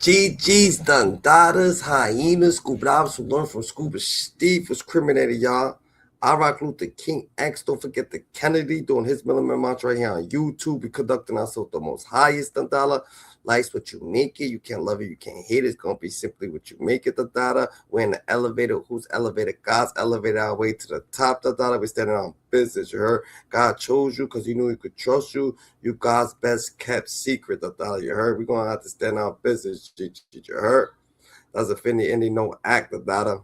GG's Dundadas, hyenas, scuba divers who learned from Scuba Steve was criminated, y'all. I Rock Luther King X. Don't forget the Kennedy doing his millimeter march right here on YouTube. We conducting ourselves the most highest Dundala. Life's what you make it. You can't love it. You can't hate it. It's going to be simply what you make it, Dundala. We're in the elevator. Who's elevated? God's elevated our way to the top, Dundala. We're standing on business. You heard? God chose you because he knew he could trust you. You God's best kept secret, Dundala. You heard? We're going to have to stand on business. You heard? That's a finny any no act, Dundala.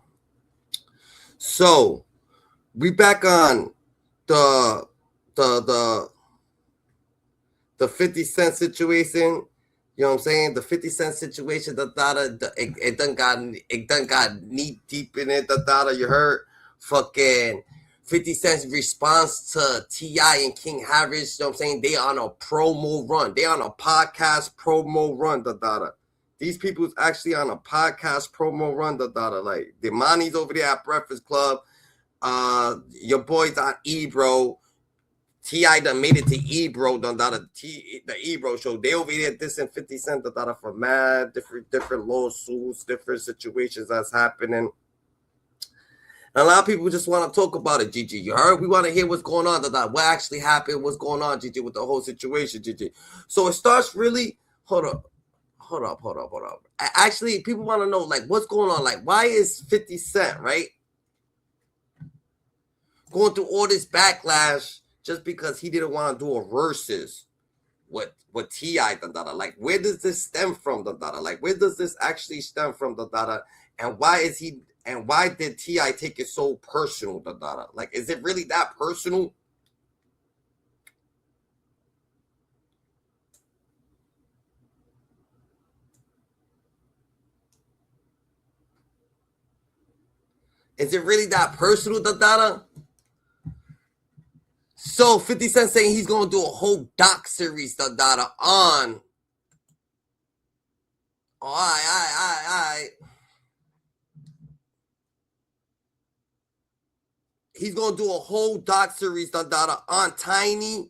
So, we back on the 50 Cent situation. You know what I'm saying? The 50 Cent situation, it done got knee deep in it, you heard? Fucking 50 Cent's response to T.I and King Harris, you know what I'm saying? They on a promo run. They on a podcast promo run, These people's actually on a podcast promo run, Like, Demani's over there at Breakfast Club. Your boys on Ebro. T.I done made it to Ebro, the Ebro show. They over here dissing 50 Cent for mad different lawsuits, different situations that's happening. And a lot of people just want to talk about it, Gigi. You heard? We want to hear what's going on, what actually happened, what's going on, Gigi, with the whole situation, Gigi. So it starts really, hold up. Actually, people want to know, like, what's going on? Like, why is 50 Cent, right, going through all this backlash just because he didn't want to do a versus with T.I, Like, where does this stem from, Like, where does this actually stem from, And why did T.I take it so personal, Like, is it really that personal? Is it really that personal, So 50 Cent saying he's going to do a whole doc series, on. All right. He's going to do a whole doc series, on Tiny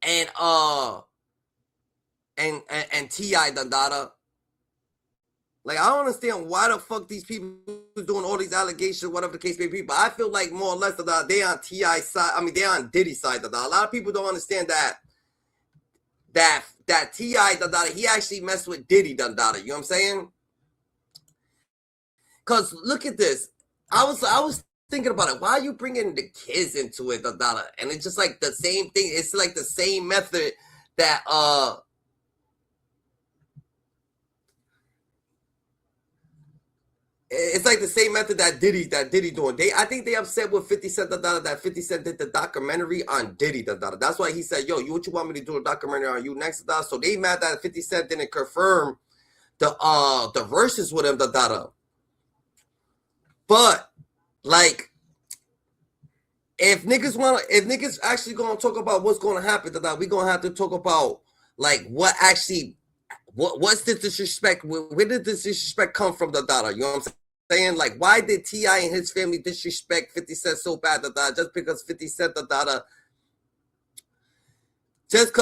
and T.I, Like, I don't understand why the fuck these people doing all these allegations, whatever the case may be. But I feel like more or less that they on T.I side. I mean, they on Diddy side. A lot of people don't understand that T.I, he actually messed with Diddy, You know what I'm saying? Because look at this. I was thinking about it. Why are you bringing the kids into it, And it's just like the same thing. It's like the same method that it's like the same method that Diddy doing. I think they upset with 50 Cent that 50 Cent did the documentary on Diddy. That's why he said, "Yo, what you want me to do a documentary on you next?" So they mad that 50 Cent didn't confirm the verses with him. But like, if niggas actually gonna talk about what's gonna happen, we gonna have to talk about like what's the disrespect? Where did this disrespect come from, You know what I'm saying? Like, why did T.I and his family disrespect 50 Cent so bad, just because 50 Cent, just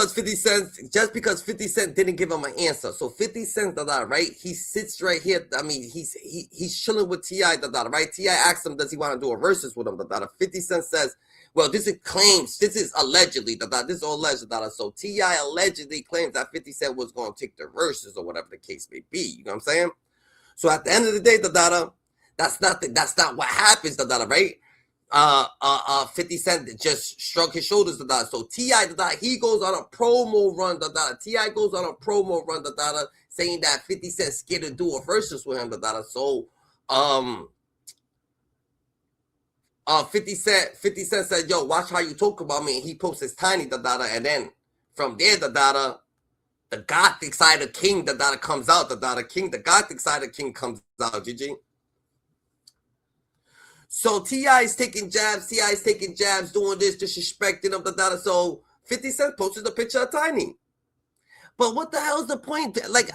because 50 Cent didn't give him an answer. So 50 Cent, right? He sits right here. I mean, he's chilling with T.I, right? T.I asks him, does he want to do a versus with him, 50 Cent says, well, this is claims. This is allegedly, this is all alleged, So T.I allegedly claims that 50 Cent was going to take the verses or whatever the case may be. You know what I'm saying? So at the end of the day, that's not what happens, right? 50 Cent just shrugged his shoulders, So T.I, he goes on a promo run, T.I goes on a promo run, saying that 50 Cent scared to do a versus with him, So 50 Cent said, yo, watch how you talk about me. And he posts his Tiny, and then from there, the gothic side of King, comes out, the gothic side of King comes out, GG. So T.I is taking jabs, doing this, disrespecting him, So 50 Cent posted a picture of Tiny. But what the hell is the point? Like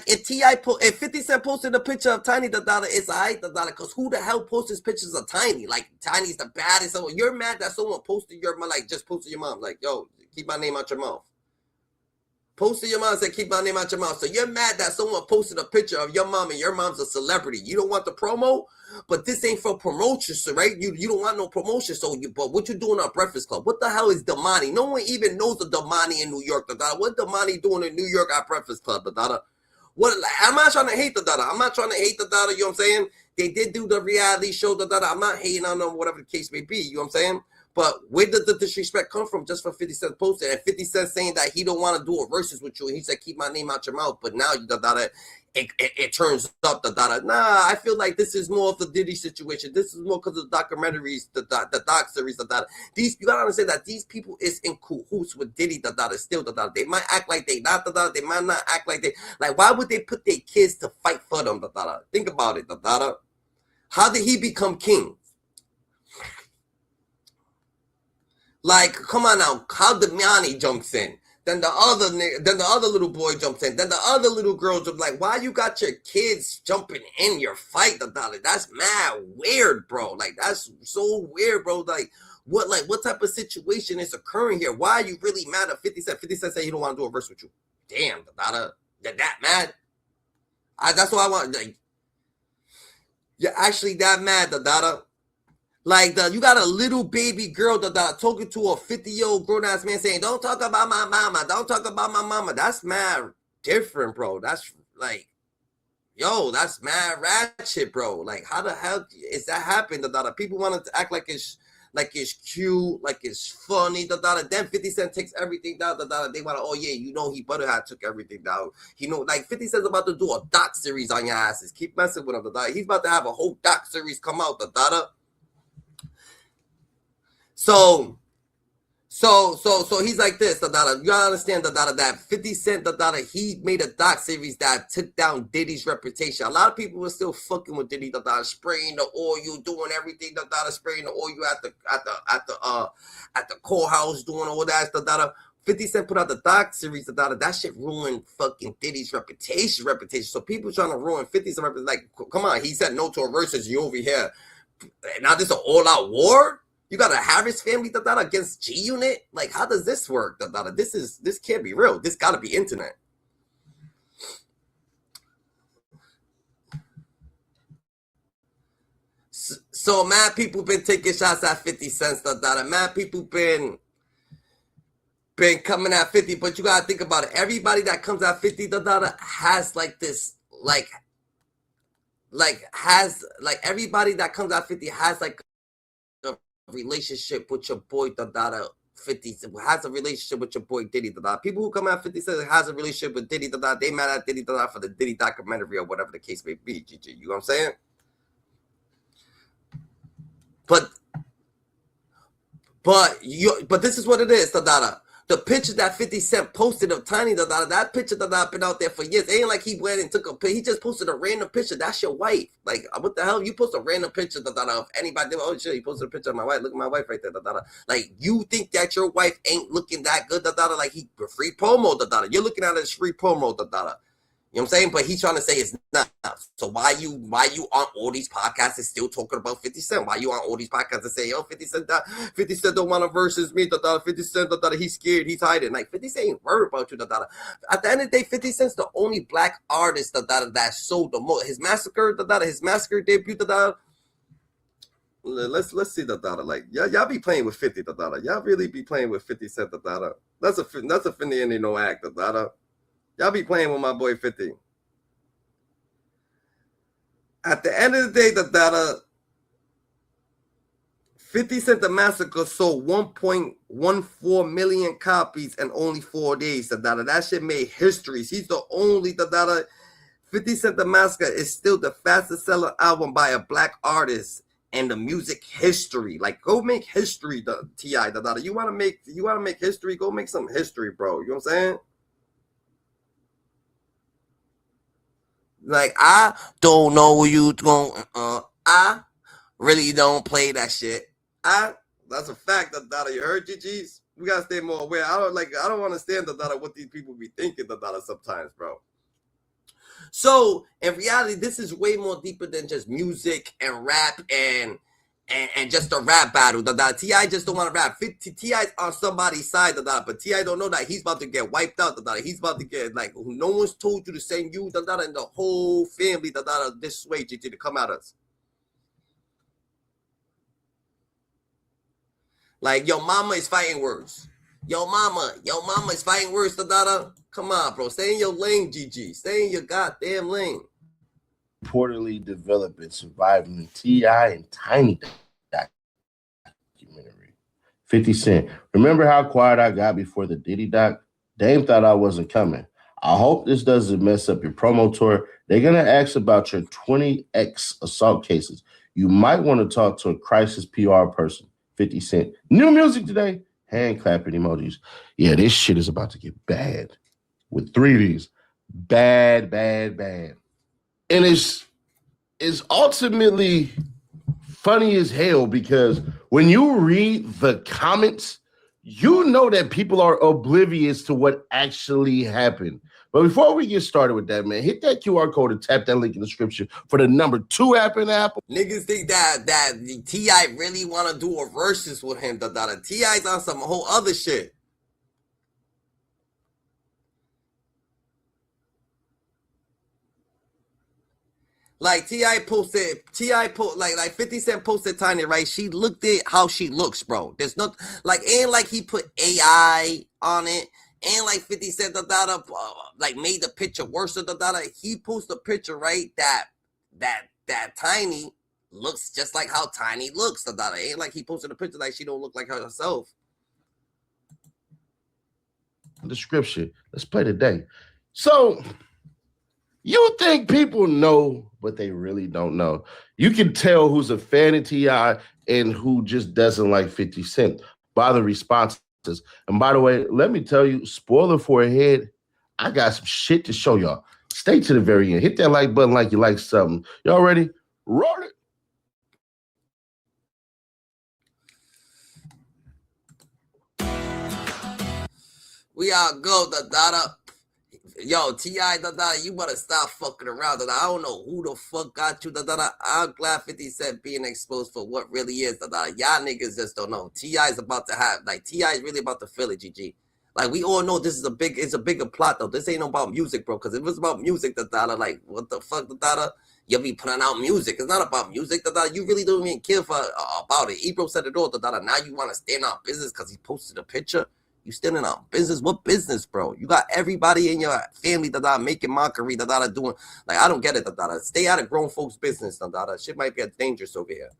if 50 Cent posted a picture of Tiny, it's alright, because who the hell posts pictures of Tiny? Like, Tiny's the baddest. You're mad that someone posted just posted your mom. Like, yo, keep my name out your mouth. Posted your mom and said, keep my name out your mouth. So you're mad that someone posted a picture of your mom and your mom's a celebrity. You don't want the promo, but this ain't for promotion, so right? You don't want no promotion. So but what you doing on Breakfast Club? What the hell is Damani? No one even knows the Damani in New York. What Damani doing in New York at Breakfast Club? What? I'm not trying to hate the daughter. I'm not trying to hate the daughter. You know what I'm saying? They did do the reality show. I'm not hating on them, whatever the case may be. You know what I'm saying? But where did the disrespect come from just for 50 Cent posting? And 50 Cent saying that he don't want to do a versus with you. And he said, keep my name out your mouth. But now it turns up Nah, I feel like this is more of the Diddy situation. This is more because of the documentaries, the doc series, These, you gotta understand that these people is in cahoots with Diddy, still They might act like they not they might not act like they, like, why would they put their kids to fight for them, Think about it, How did he become king? Like, come on now, how Damiani jumps in. Then the other little boy jumps in. Then the other little girl jumps. Like, why you got your kids jumping in your fight? That's mad weird, bro. Like, that's so weird, bro. Like, what type of situation is occurring here? Why are you really mad at 50 Cent? 50 Cent said he don't want to do a verse with you. Damn, you're that mad? That's what I want. Like, you're actually that mad, Like, you got a little baby girl talking to a 50-year-old grown-ass man saying, don't talk about my mama. Don't talk about my mama. That's mad different, bro. That's like, yo, that's mad ratchet, bro. Like, how the hell is that happening? People wanted to act like it's cute, like it's funny. Then 50 Cent takes everything down. They want to, oh yeah, you know he Butterhead took everything down. You know, like 50 Cent's about to do a doc series on your asses. Keep messing with him. He's about to have a whole doc series come out. So he's like this, you gotta understand that 50 Cent, he made a doc series that took down Diddy's reputation. A lot of people were still fucking with Diddy, spraying the oil, doing everything, spraying the oil at the courthouse, doing all that, 50 Cent put out the doc series, that shit ruined fucking Diddy's reputation. So people trying to ruin 50 Cent reputation, like, come on, he said no to a versus, you over here. Now this is an all-out war? You got a Harris family against G Unit? Like, how does this work? This can't be real. This gotta be internet. So mad people been taking shots at 50 cents, mad people been coming at 50, but you gotta think about it. Everybody that comes at 50 has like this, everybody that comes at 50 has like relationship with your boy 50 has a relationship with your boy Diddy. People who come out 50 says has a relationship with Diddy. They mad at Diddy for the Diddy documentary or whatever the case may be. GG, you know what I'm saying? But this is what it is. The picture that 50 Cent posted of Tiny, that picture that been out there for years. It ain't like he went and took a picture. He just posted a random picture. That's your wife. Like, what the hell? You post a random picture of anybody. Oh, shit, you posted a picture of my wife. Look at my wife right there. Like, you think that your wife ain't looking that good? Like, he free promo. You're looking at it as free promo. You know what I'm saying? But he's trying to say it's not. So why you on all these podcasts is still talking about 50 Cent? Why you on all these podcasts and say, yo, 50 Cent don't want to versus me, 50 Cent, he's scared, he's hiding. Like, 50 Cent ain't worried about you, At the end of the day, 50 Cent's the only black artist, that sold the most. His Massacre, his Massacre debut, Let's see, like, y'all be playing with 50, Y'all really be playing with 50 Cent, That's a Finny no act, Y'all be playing with my boy 50. At the end of the day, 50 Cent the Massacre sold 1.14 million copies in only 4 days. That shit made histories. He's the only 50 Cent the Massacre is still the fastest selling album by a black artist in the music history. Like, go make history, the T.I. You wanna make history, go make some history, bro. You know what I'm saying? Like, I don't know where you going. I really don't play that shit. That's a fact. You heard, GGs? We gotta stay more aware. I don't understand what these people be thinking sometimes, bro. So in reality, this is way more deeper than just music and rap and and just a rap battle. T.I just don't want to rap. T.I on somebody's side, but T.I don't know that he's about to get wiped out. He's about to get like no one's told you to send you and the whole family this way, GG, to come at us. Like your mama is fighting words. Your mama is fighting words. Come on, bro. Stay in your lane, GG. Stay in your goddamn lane. Reportedly developed and surviving the T.I and Tiny documentary. 50 Cent. Remember how quiet I got before the Diddy doc? Dame thought I wasn't coming. I hope this doesn't mess up your promo tour. They're going to ask about your 20X assault cases. You might want to talk to a crisis PR person. 50 Cent. New music today. Hand clapping emojis. Yeah, this shit is about to get bad. With 3 of these. Bad, bad, bad. And it's ultimately funny as hell because when you read the comments, you know that people are oblivious to what actually happened. But before we get started with that, man, hit that QR code and tap that link in the description for the number 2 app in Apple. Niggas think that T.I really want to do a versus with him. T.I.'s on some whole other shit. Like T.I posted, like 50 Cent posted Tiny, right? She looked at how she looks, bro. There's not like, ain't like he put AI on it, and like 50 Cent like made the picture worse. He posted a picture, right? That Tiny looks just like how Tiny looks. Ain't like he posted a picture like she don't look like her herself. Description. Let's play today. So you think people know, but they really don't know. You can tell who's a fan of T.I and who just doesn't like 50 Cent by the responses. And by the way, let me tell you, spoiler for ahead, I got some shit to show y'all. Stay to the very end. Hit that like button like you like something. Y'all ready? Roll it. We all go, Yo, T.I, you better stop fucking around. I don't know who the fuck got you. I'm glad 50 Cent being exposed for what really is. Y'all niggas just don't know. T.I is about to have, like, T.I is really about to feel it, GG. Like, we all know this is it's a bigger plot, though. This ain't about music, bro. Because if it was about music, like, what the fuck, you'll be putting out music. It's not about music, you really don't even care about it. Ebro said it all, now you want to stand on business because he posted a picture. You standing on business? What business, bro? You got everybody in your family making mockery, doing, like, I don't get it, Stay out of grown folks' business, Shit might get dangerous over here.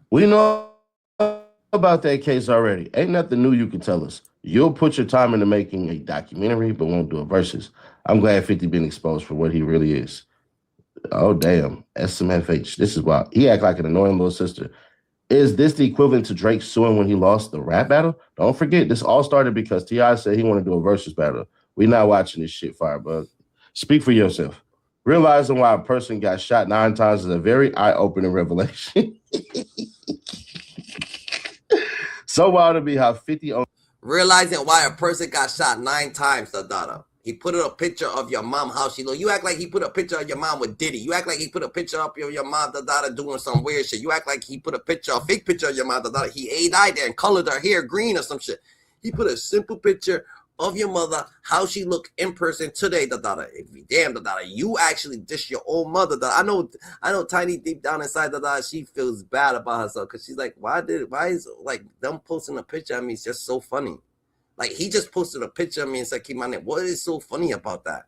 We know about that case already. Ain't nothing new you can tell us. You'll put your time into making a documentary, but won't do a versus. I'm glad 50 been exposed for what he really is. Oh, damn. SMFH. This is wild. He act like an annoying little sister. Is this the equivalent to Drake suing when he lost the rap battle? Don't forget, this all started because T.I said he wanted to do a versus battle. We're not watching this shit, Firebug. Speak for yourself. Realizing why a person got shot 9 times is a very eye-opening revelation. So wild to me how 50... Realizing why a person got shot 9 times, He put a picture of your mom, how she look. You act like he put a picture of your mom with Diddy. You act like he put a picture up of your mom, doing some weird shit. You act like he put a fake picture of your mom, He AI'd there and colored her hair green or some shit. He put a simple picture of your mother, how she look in person today, Damn, you actually dish your own mother, I know Tiny deep down inside, she feels bad about herself because she's like, why is like them posting a picture of me? It's just so funny. Like, he just posted a picture of me and said, keep my name. What is so funny about that?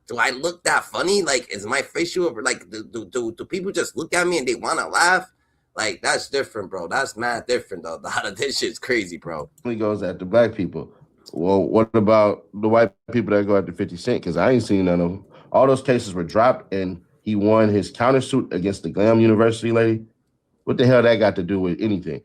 Do I look that funny? Like, is my facial, like, do people just look at me and they want to laugh? Like, that's different, bro. That's mad different, though. This shit's crazy, bro. He goes after black people. Well, what about the white people that go after 50 Cent? Because I ain't seen none of them. All those cases were dropped, and he won his countersuit against the Glam University lady. What the hell that got to do with anything?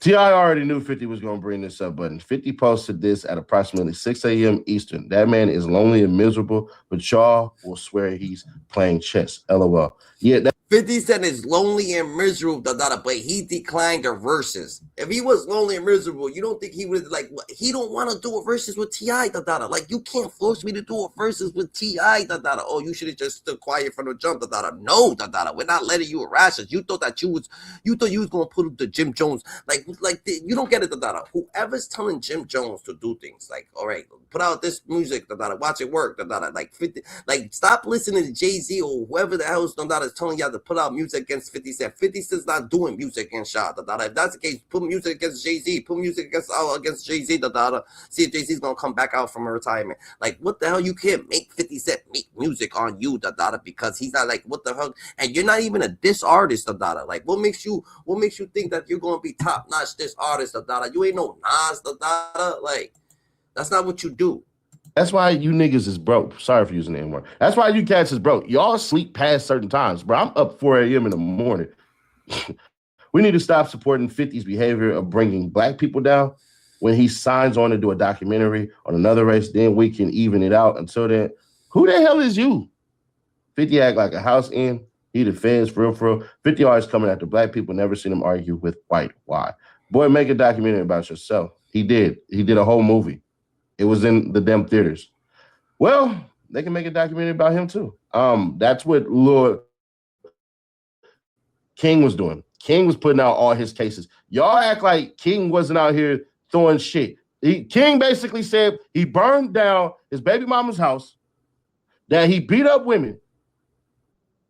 T.I already knew 50 was going to bring this up, but 50 posted this at approximately 6 a.m. Eastern. That man is lonely and miserable, but y'all will swear he's playing chess. LOL. Yeah, 50 Cent is lonely and miserable, but he declined the verses. If he was lonely and miserable, you don't think he would like? He don't want to do a verses with T.I. Like you can't force me to do a verses with T.I. Oh, you should have just stood quiet from the jump. No, we're not letting you harass us. You thought you was gonna put the Jim Jones you don't get it. Whoever's telling Jim Jones to do things like, all right, put out this music. Watch it work. Like 50. Like stop listening to Jay-Z or whoever the hell is telling y'all to put out music against 50 Cent. 50 Cent's not doing music against y'all. If that's the case, put music against Jay-Z. Put music against Jay-Z. See if Jay-Z's gonna come back out from retirement. Like what the hell? You can't make 50 Cent make music on you, because he's not like what the hell. And you're not even a diss artist, Like what makes you think that you're gonna be top notch diss artist, You ain't no Nas, Like that's not what you do. That's why you niggas is broke. Sorry for using the N-word. That's why you cats is broke. Y'all sleep past certain times, bro. I'm up 4 a.m. in the morning. We need to stop supporting 50's behavior of bringing black people down. When he signs on to do a documentary on another race, then we can even it out. Until then, who the hell is you? 50 act like a house in. He defends for real. 50 always coming after black people. Never seen him argue with white. Why? Boy, make a documentary about yourself. He did. He did a whole movie. It was in the damn theaters. Well, they can make a documentary about him too. That's what Lord King was doing. King was putting out all his cases. Y'all act like King wasn't out here throwing shit. King basically said he burned down his baby mama's house, that he beat up women,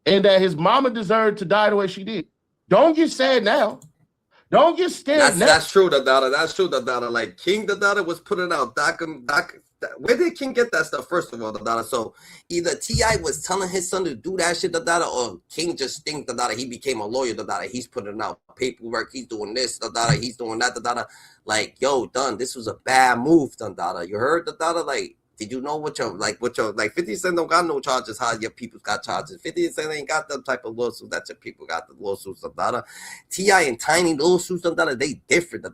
and that his mama deserved to die the way she did. Don't get sad now. Don't get scared now. That's true, That's true, Like King, was putting out where did King get that stuff? First of all, so either T.I. was telling his son to do that shit, or King just think he became a lawyer, he's putting out paperwork, he's doing this, he's doing that, Like, yo, this was a bad move, You heard, Like, did you know what your 50 Cent don't got no charges, how your people got charges. 50 Cent ain't got them type of lawsuits that your people got the lawsuits, T.I and Tiny lawsuits, they different,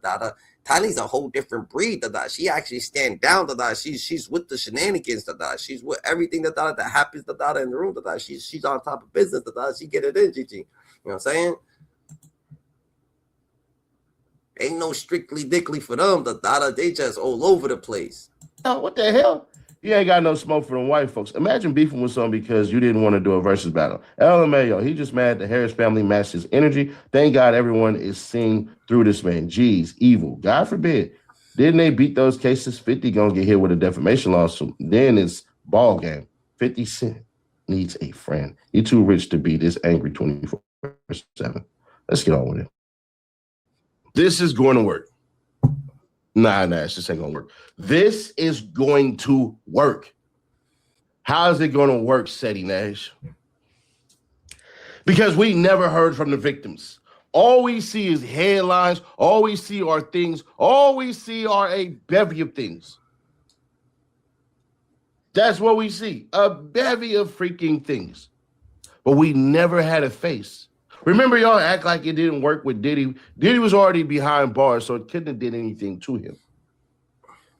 Tiny's a whole different breed, She actually stand down, She's with the shenanigans, She's with everything that happens, in the room, She's on top of business, She get it in, GG. You know what I'm saying? Ain't no strictly dickly for them, They just all over the place. Oh, what the hell? You ain't got no smoke for them white folks. Imagine beefing with someone because you didn't want to do a versus battle. LMAO, he just mad the Harris family matched his energy. Thank God everyone is seeing through this man. Jeez, evil. God forbid. Didn't they beat those cases? 50 gonna get hit with a defamation lawsuit. Then it's ball game. 50 Cent needs a friend. He too rich to be this angry 24/7. Let's get on with it. This is going to work. Nah, it just ain't gonna work. This is going to work. How is it going to work, Seti Nash? Because we never heard from the victims. All we see is headlines. All we see are things. All we see are a bevy of things. That's what we see. A bevy of freaking things. But we never had a face. Remember, y'all act like it didn't work with Diddy. Diddy was already behind bars, so it couldn't have did anything to him.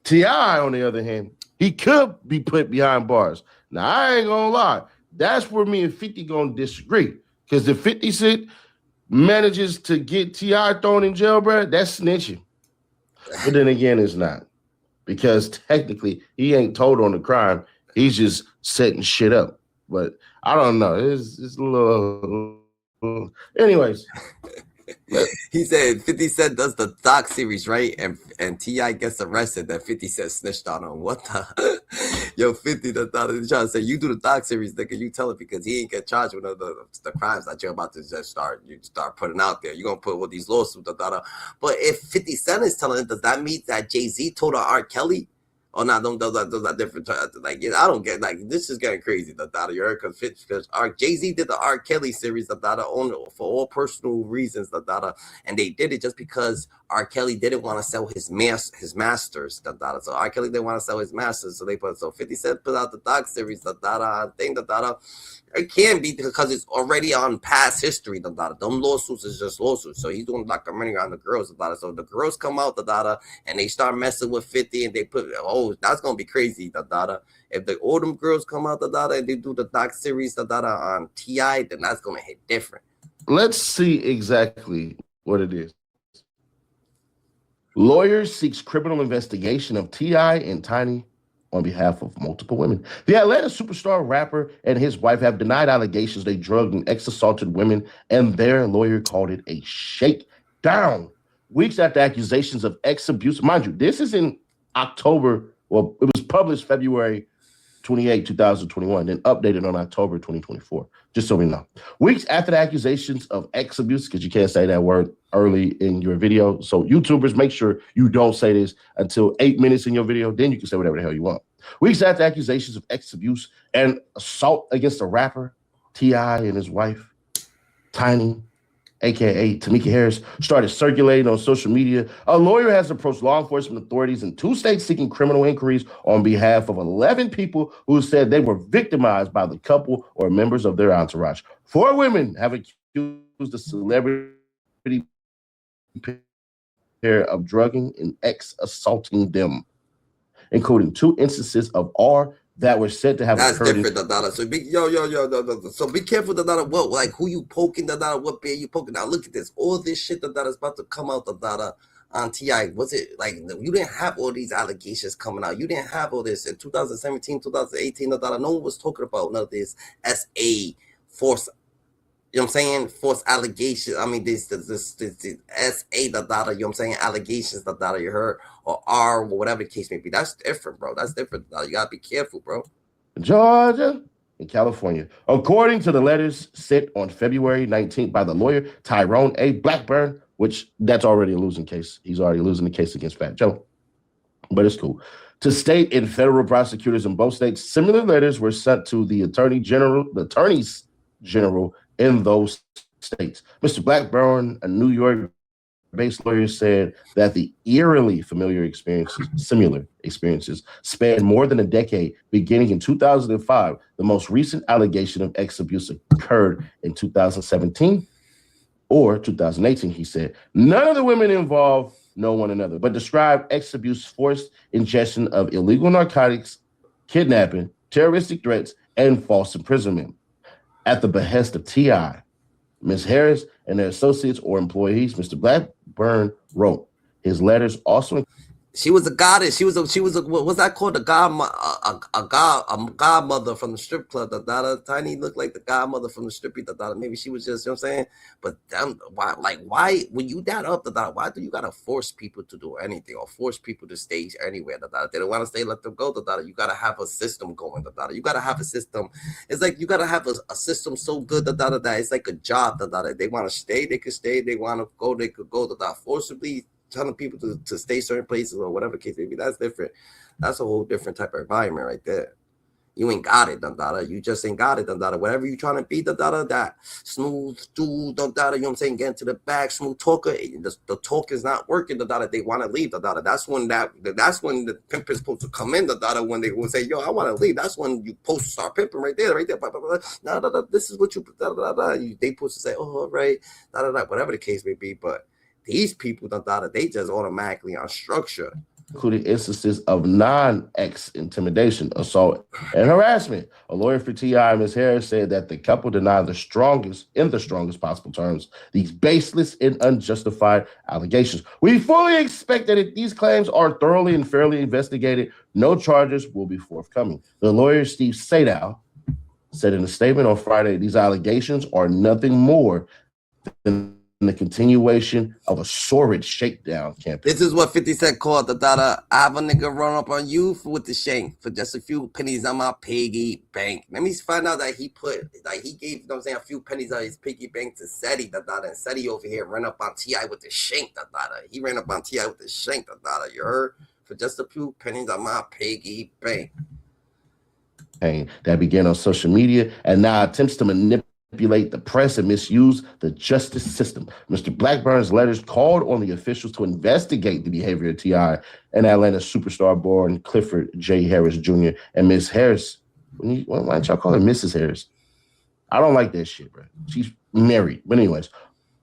T.I., on the other hand, he could be put behind bars. Now, I ain't gonna lie. That's where me and 50 gonna disagree. Because if 50 Cent manages to get T.I. thrown in jail, bro, that's snitching. But then again, it's not. Because technically, he ain't told on the crime. He's just setting shit up. But I don't know. It's a little... Anyways. He said 50 Cent does the doc series, right? And T.I. gets arrested that 50 Cent snitched on him. What the? Yo, 50, trying to say, you do the doc series, nigga. You tell it because he ain't get charged with the crimes that you're about to just start putting out there. You're going to put with these lawsuits, But if 50 Cent is telling it, does that mean that Jay-Z told R. Kelly? Oh, no, those are different. Like, I don't get, like, this is getting crazy, you heard? Because Jay-Z did the R. Kelly series, for all personal reasons, and they did it just because R. Kelly didn't want to sell his masters, So R. Kelly didn't want to sell his masters, so 50 Cent put out the doc series, thing, It can be because it's already on past history. The data, them lawsuits is just lawsuits. So he's doing documentary on the girls. The data. So the girls come out the data and they start messing with 50 and they put that's gonna be crazy. The data. If the all them girls come out the data and they do the doc series the data on T.I, then that's gonna hit different. Let's see exactly what it is. Lawyers seeks criminal investigation of T.I and Tiny on behalf of multiple women. The Atlanta superstar rapper and his wife have denied allegations they drugged and ex-assaulted women, and their lawyer called it a shakedown. Weeks after accusations of ex-abuse, mind you, this is in October. Well, it was published February 28, 2021, then updated on October 2024, just so we know. Weeks after the accusations of ex-abuse, because you can't say that word early in your video. So YouTubers, make sure you don't say this until 8 minutes in your video. Then you can say whatever the hell you want. Weeks after accusations of ex-abuse and assault against a rapper, T.I and his wife, Tiny, aka Tamika Harris, started circulating on social media. A lawyer has approached law enforcement authorities in 2 states seeking criminal inquiries on behalf of 11 people who said they were victimized by the couple or members of their entourage. 4 women have accused the celebrity pair of drugging and ex-assaulting them, including 2 instances of R that were said to have that's occurred. Different, the data. So be so be careful, the data. What like who you poking, the data? What bear you poking? Now look at this. All this shit, the data is about to come out, the data on T.I. Was it like you didn't have all these allegations coming out? You didn't have all this in 2017, 2018. The data. No one was talking about none of this SA force. You know what I'm saying? False allegations. I mean, this SA, the data, you know what I'm saying? Allegations, the data you heard, or R, or whatever the case may be. That's different, bro. That's different. You got to be careful, bro. Georgia and California. According to the letters sent on February 19th by the lawyer Tyrone A. Blackburn, which that's already a losing case. He's already losing the case against Fat Joe. But it's cool. To state and federal prosecutors in both states, similar letters were sent to the attorneys general in those states. Mr. Blackburn, a New York-based lawyer, said that the eerily similar experiences span more than a decade, beginning in 2005. The most recent allegation of ex-abuse occurred in 2017 or 2018, he said. None of the women involved know one another, but described ex-abuse, forced ingestion of illegal narcotics, kidnapping, terroristic threats, and false imprisonment. At the behest of T.I, Ms. Harris and their associates or employees, Mr. Blackburn wrote. His letters also. She was a goddess. She was a what was that called? A godmother from the strip club. The Tiny looked like the godmother from the strippy. Maybe she was just, you know what I'm saying? But why when you that up why do you gotta force people to do anything or force people to stay anywhere? They don't want to stay, let them go. You gotta have a system going. You gotta have a system. It's like you gotta have a system so good that it's like a job. They want to stay, they could stay. They want to go, they could go. Forcibly telling people to stay certain places or whatever case may be, that's different. That's a whole different type of environment right there. You ain't got it, you just ain't got it, whatever you trying to be, that smooth dude, you know what I'm saying, get into the back, smooth talker, the talk is not working, they want to leave, that's when the pimp is supposed to come in, when they will say, yo, I want to leave, that's when you supposed to start pimping right there, blah, blah, blah. No, this is what you, they supposed to say, oh, all right, whatever the case may be, but these people, they just automatically on structure. Including instances of non-ex intimidation, assault, and harassment. A lawyer for T.I, Ms. Harris, said that the couple denied in the strongest possible terms, these baseless and unjustified allegations. We fully expect that if these claims are thoroughly and fairly investigated, no charges will be forthcoming. The lawyer, Steve Sadow, said in a statement on Friday, these allegations are nothing more than the continuation of a sordid shakedown campaign. This is what 50 Cent called I have a nigga run up on you with the shank for just a few pennies on my piggy bank. Let me find out that he gave, you know what I'm saying, a few pennies on his piggy bank to Seti, and Seti over here ran up on T.I with the shank, He ran up on T.I with the shank, you heard? For just a few pennies on my piggy bank. That began on social media and now attempts to manipulate the press and misuse the justice system. Mr. Blackburn's letters called on the officials to investigate the behavior of T.I and Atlanta superstar born Clifford J. Harris Jr. and Ms. Harris. Why don't y'all call her Mrs. Harris? I don't like that shit, bro. She's married. But anyways,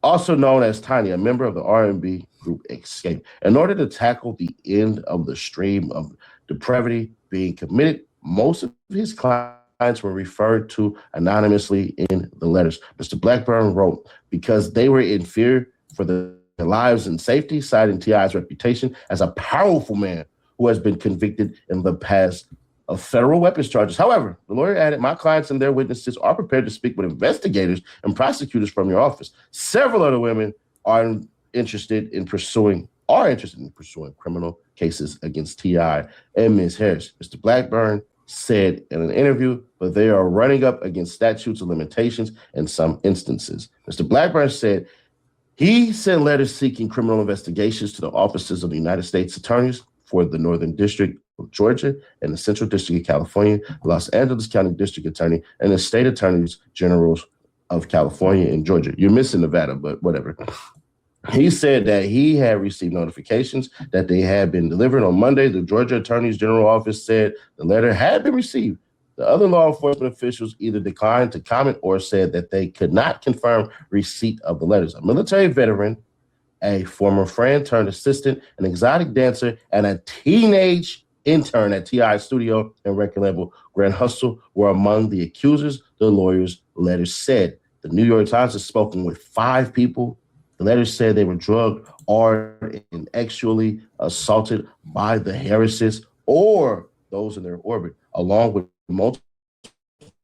also known as Tiny, a member of the R&B group Escape. In order to tackle the end of the stream of depravity being committed, most of his clients were referred to anonymously in the letters. Mr. Blackburn wrote, because they were in fear for their lives and safety, citing T.I.'s reputation as a powerful man who has been convicted in the past of federal weapons charges. However, the lawyer added, my clients and their witnesses are prepared to speak with investigators and prosecutors from your office. Several other women are interested in pursuing criminal cases against T.I. and Ms. Harris. Mr. Blackburn said in an interview, but they are running up against statutes of limitations in some instances. Mr. Blackburn said he sent letters seeking criminal investigations to the offices of the United States attorneys for the Northern District of Georgia and the Central District of California, Los Angeles County District Attorney, and the State Attorneys Generals of California and Georgia. You're missing Nevada, but whatever. He said that he had received notifications that they had been delivered on Monday. The Georgia Attorney's General Office said the letter had been received. The other law enforcement officials either declined to comment or said that they could not confirm receipt of the letters. A military veteran, a former friend turned assistant, an exotic dancer, and a teenage intern at T.I.'s studio and record label Grand Hustle were among the accusers, the lawyer's letters said. The New York Times has spoken with 5 people. The letters said they were drugged or inexually assaulted by the Harrises or those in their orbit, along with multiple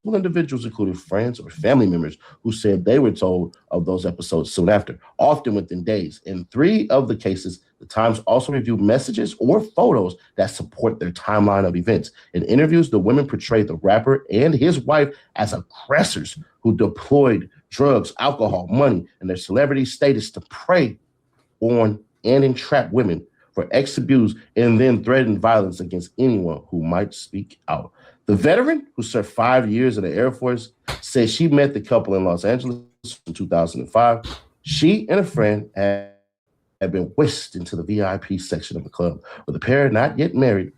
individuals, including friends or family members, who said they were told of those episodes soon after, often within days. In 3 of the cases, the Times also reviewed messages or photos that support their timeline of events. In interviews, the women portrayed the rapper and his wife as aggressors who deployed drugs, alcohol, money, and their celebrity status to prey on and entrap women for ex abuse and then threatened violence against anyone who might speak out. The veteran, who served 5 years in the Air Force, said she met the couple in Los Angeles in 2005. She and a friend had been whisked into the VIP section of the club, where the pair, not yet married,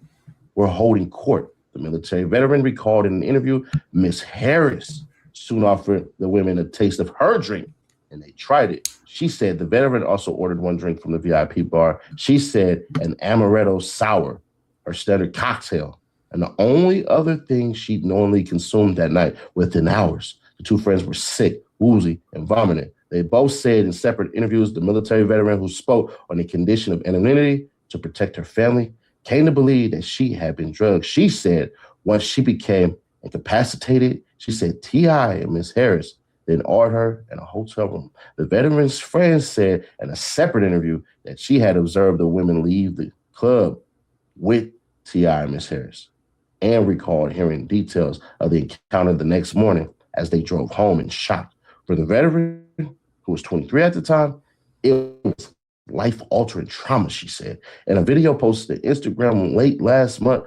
were holding court. The military veteran recalled in an interview, Miss Harris soon offered the women a taste of her drink, and they tried it. She said the veteran also ordered one drink from the VIP bar. She said an amaretto sour, her standard cocktail, and the only other thing she'd normally consumed that night within hours. The 2 friends were sick, woozy, and vomiting. They both said in separate interviews the military veteran, who spoke on the condition of anonymity to protect her family, came to believe that she had been drugged. She said once she became incapacitated, she said T.I. and Ms. Harris then ordered her in a hotel room. The veteran's friend said in a separate interview that she had observed the women leave the club with T.I. and Ms. Harris, and recalled hearing details of the encounter the next morning as they drove home in shock. For the veteran, who was 23 at the time, it was life-altering trauma, she said. In a video posted to Instagram late last month,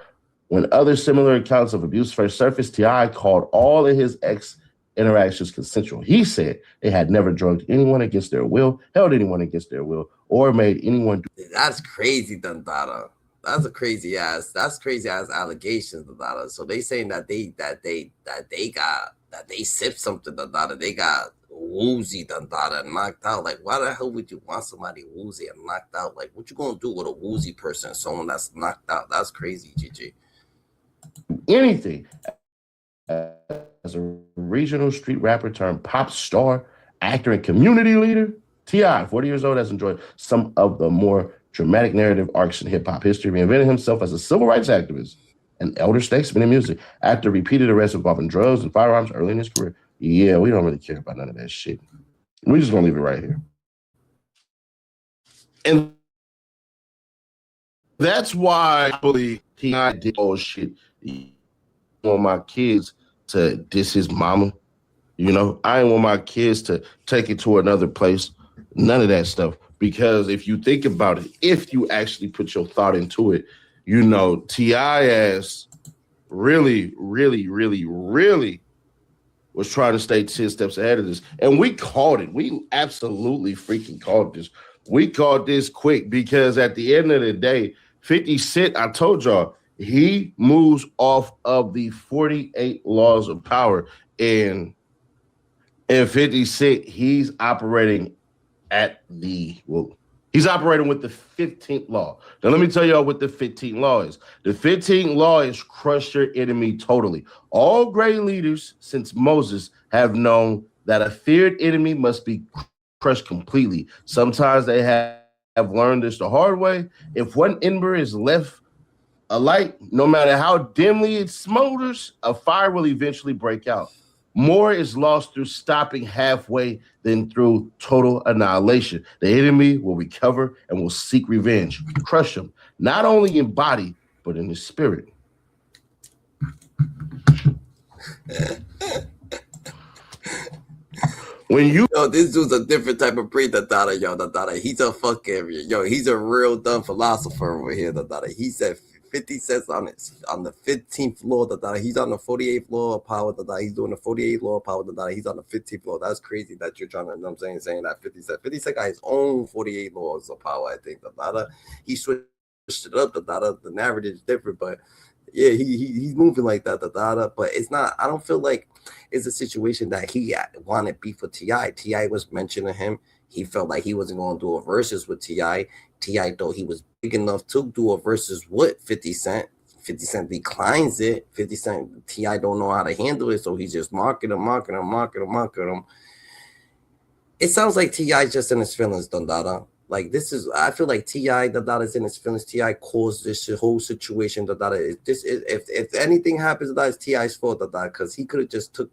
when other similar accounts of abuse first surfaced, T.I. called all of his ex-interactions consensual. He said they had never drugged anyone against their will, held anyone against their will, or made anyone do. That's crazy, Dundada. That's crazy ass allegations, Dundada. So they saying that they sipped something, Dundada. They got woozy, Dundada, and knocked out. Like, why the hell would you want somebody woozy and knocked out? Like, what you gonna do with a woozy person, someone that's knocked out? That's crazy, GG. Anything. As a regional street rapper turned pop star, actor, and community leader, T.I., 40 years old, has enjoyed some of the more dramatic narrative arcs in hip-hop history, reinventing himself as a civil rights activist and elder statesman in music. After repeated arrests involving drugs and firearms early in his career, yeah, we don't really care about none of that shit. We're just going to leave it right here. And that's why I believe T.I. did all shit. I want my kids to diss his mama. You know, I didn't want my kids to take it to another place. None of that stuff. Because if you think about it, if you actually put your thought into it, you know, T.I. as really, really, really, really was trying to stay 10 steps ahead of this. And we called it. We absolutely freaking called this. We called this quick because at the end of the day, 50 Cent, I told y'all, he moves off of the 48 laws of power. And And 50 Cent, he's operating with the 15th law. Now, let me tell y'all what the 15th law is. The 15th law is crush your enemy totally. All great leaders since Moses have known that a feared enemy must be crushed completely. Sometimes they have learned this the hard way. If one ember is left a light, no matter how dimly it smolders, a fire will eventually break out. More is lost through stopping halfway than through total annihilation. The enemy will recover and will seek revenge. Crush him, not only in body, but in his spirit. When you Yo, this dude's a different type of breed, yo, He's a fucking, yo, he's a real dumb philosopher over here, He said 50 cents on the 15th floor, He's on the 48th law of power, He's doing the 48th law of power, He's on the 15th floor. That's crazy that you're trying to, you know what I'm saying that 50 Cent. 50 Cent got his own 48 laws of power, I think, He switched it up, The narrative is different, but yeah, he's moving like that, But it's not. I don't feel like it's a situation that he wanted beef with T.I. T.I. was mentioning him. He felt like he wasn't going to do a versus with T.I. T.I. thought he was big enough to do a versus with 50 Cent. 50 Cent declines it. 50 Cent T.I. don't know how to handle it, so he's just marking him. It sounds like T.I. just in his feelings, Dondada. Like this is, I feel like T.I. is in his feelings. T.I. caused this whole situation. If anything happens, that is T.I.'s fault. Because he could have just took